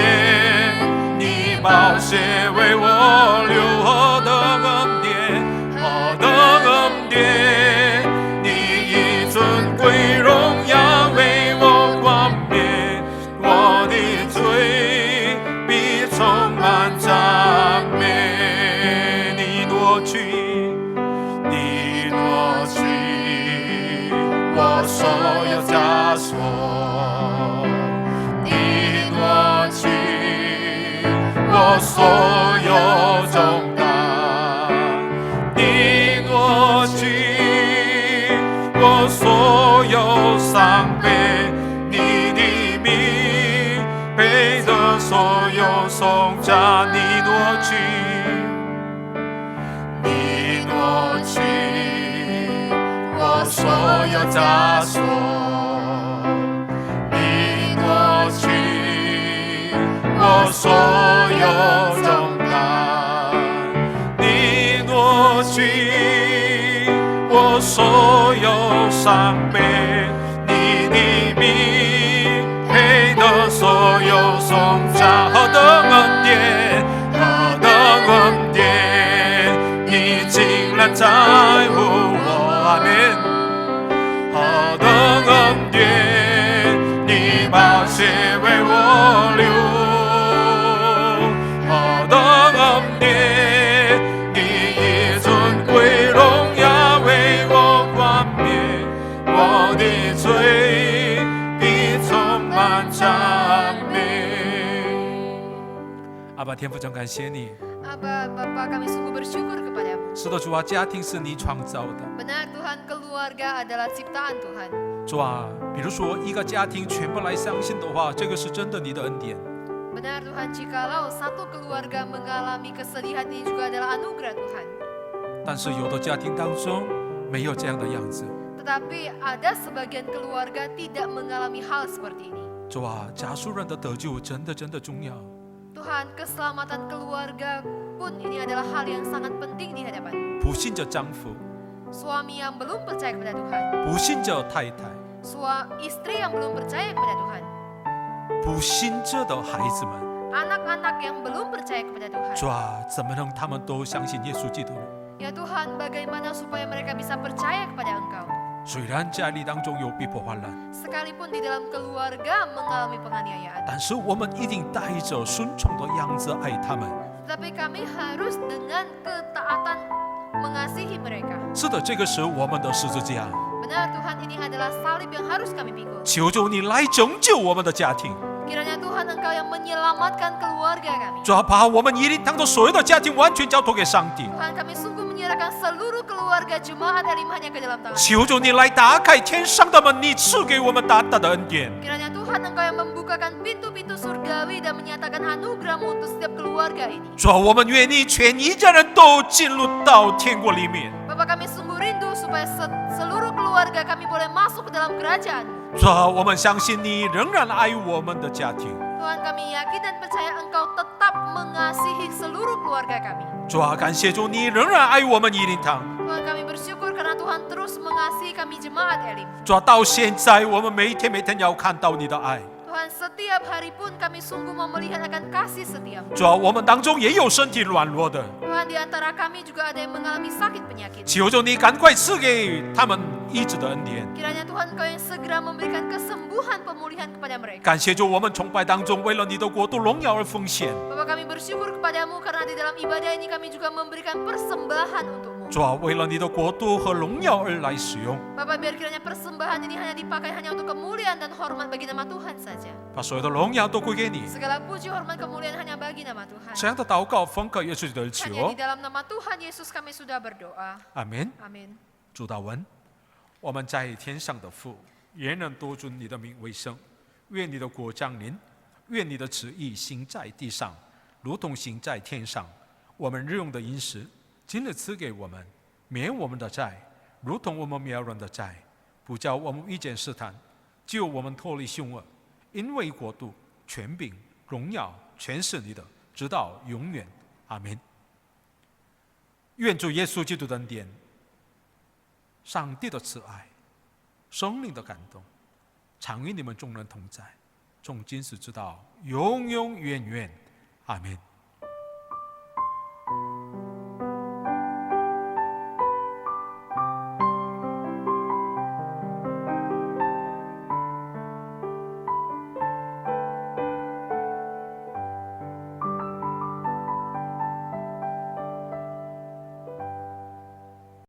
你宝血为我流！何等恩典，何等恩典，你以尊贵荣耀为我冠冕，我的罪必充满赞美。你挪去，你挪去我所有枷锁，你挪去我所有重担，你挪去我所有伤悲，你的名配得所有颂赞，你挪去，你挪去我所有枷锁，你挪去我所有重担，你挪去我所有伤悲，你的名配得所有颂赞。何等恩典，何等恩典，你竟然在乎我！阿们。何等恩典，你把血为我流！何等恩典，你以尊贵荣耀为我冠冕，我的罪必充满赞美。阿爸天父，真感谢你。 Aba, Bapa, kami sungguh bersyukur kepadamu. 是的，主啊，家庭是你创造的。 Benar Tuhan, keluarga adalah ciptaan Tuhan. 主啊，比如说一个家庭全部来相信的话，这个是真的你的恩典。 Benar Tuhan, jikalau satu keluarga mengalami kesedihan ini juga adalah anugerah Tuhan. 但是有的家庭当中没有这样的样子。 Tetapi ada sebagian keluarga tidak mengalami hal seperti ini. 主啊，家属人的得救真的重要。 Tuhan, keselamatan keluarga pun ini adalah hal yang sangat penting di hadapan. 不信着丈夫， Suami yang belum percaya kepada Tuhan, 不信着太太， istri yang belum percaya kepada Tuhan, 不信者的孩子们， anak-anak yang belum percaya kepada Tuhan. 主啊，怎么能他们都相信耶稣基督呢？ Ya Tuhan, bagaimana supaya mereka bisa percaya kepada Engkau? 虽然家里当中有逼迫患难， Sekalipun di dalam keluarga mengalami penganiayaan, 但是我们一定带着顺从的样子爱他们。 tetapi kami harus dengan ketaatan mengasihi mereka. 是的，这个是我们的十字架。 Benar Tuhan, ini adalah salib yang harus kami pikul. 求主你来拯救我们的家庭， Kiranya Tuhan Engkau yang menyelamatkan keluarga kami. 主啊，把我们一灵堂的所有的家庭完全交托给上帝。 Tuhan, kami sungguh menyerahkan seluruh keluarga jemaat Elim hanya ke dalam tangan. 求主你来打开天上的门，你赐给我们大大的恩典。 Kiranya Tuhan Engkau yang membukakan pintu-pintu surgawi dan menyatakan anugerah-Mu untuk setiap keluarga ini. 主啊，我们愿意全一家人都进入到天国里面。 Bapak, kami sungguh rindu supaya seluruh keluarga kami boleh masuk ke dalam kerajaan-Mu. 主啊，我们相信你仍然爱我们的家庭。 Tuhan, kami yakin dan percaya Engkau tetap mengasihi seluruh keluarga kami. 主啊，感谢主，你仍然爱我们一灵堂。 Tuhan, kami bersyukur karena Tuhan terus mengasihi kami jemaat Elim. 主啊，到现在我们每一天要看到你的爱。 Tuhan, setiap hari pun kami sungguh mau melihat akan kasih setiamu. 主啊，我们当中也有身体软弱的， Tuhan, di antara kami juga ada yang mengalami sakit penyakit. 求求你赶快赐给他们医治的恩典。 Kiranya Tuhan Engkau yang segera memberikan kesembuhan pemulihan kepada mereka. 感谢主，我们崇拜当中为了你的国度荣耀而奉献。 Bapak, kami bersyukur kepadamu karena di dalam ibadah ini kami juga memberikan persembahan untukmu. 主啊，为了你的国度和荣耀而来使用， Bapak, biar kiranya persembahan ini hanya dipakai hanya untuk kemuliaan dan hormat bagi nama Tuhan saja. 把所有的荣耀都归给你。 Segala puji, hormat, kemuliaan hanya bagi nama Tuhan. 这样的祷告奉靠耶稣的 Hanya 求 di，dalam nama Tuhan Yesus kami sudah berdoa. 阿门。 Amin. 主祷文：我们在天上的父，愿人多尊你的名为圣，愿你的国降临，愿你的旨意行在地上，如同行在天上。我们日用的饮食，今日赐给我们，免我们的债，如同我们免人的债，不叫我们遇见试探，救我们脱离凶恶。因为国度、权柄、荣耀，全是你的，直到永远。阿门。愿主耶稣基督的恩典、上帝的慈爱、圣灵的感动，常与你们众人同在，从今时直到永永远远。阿门。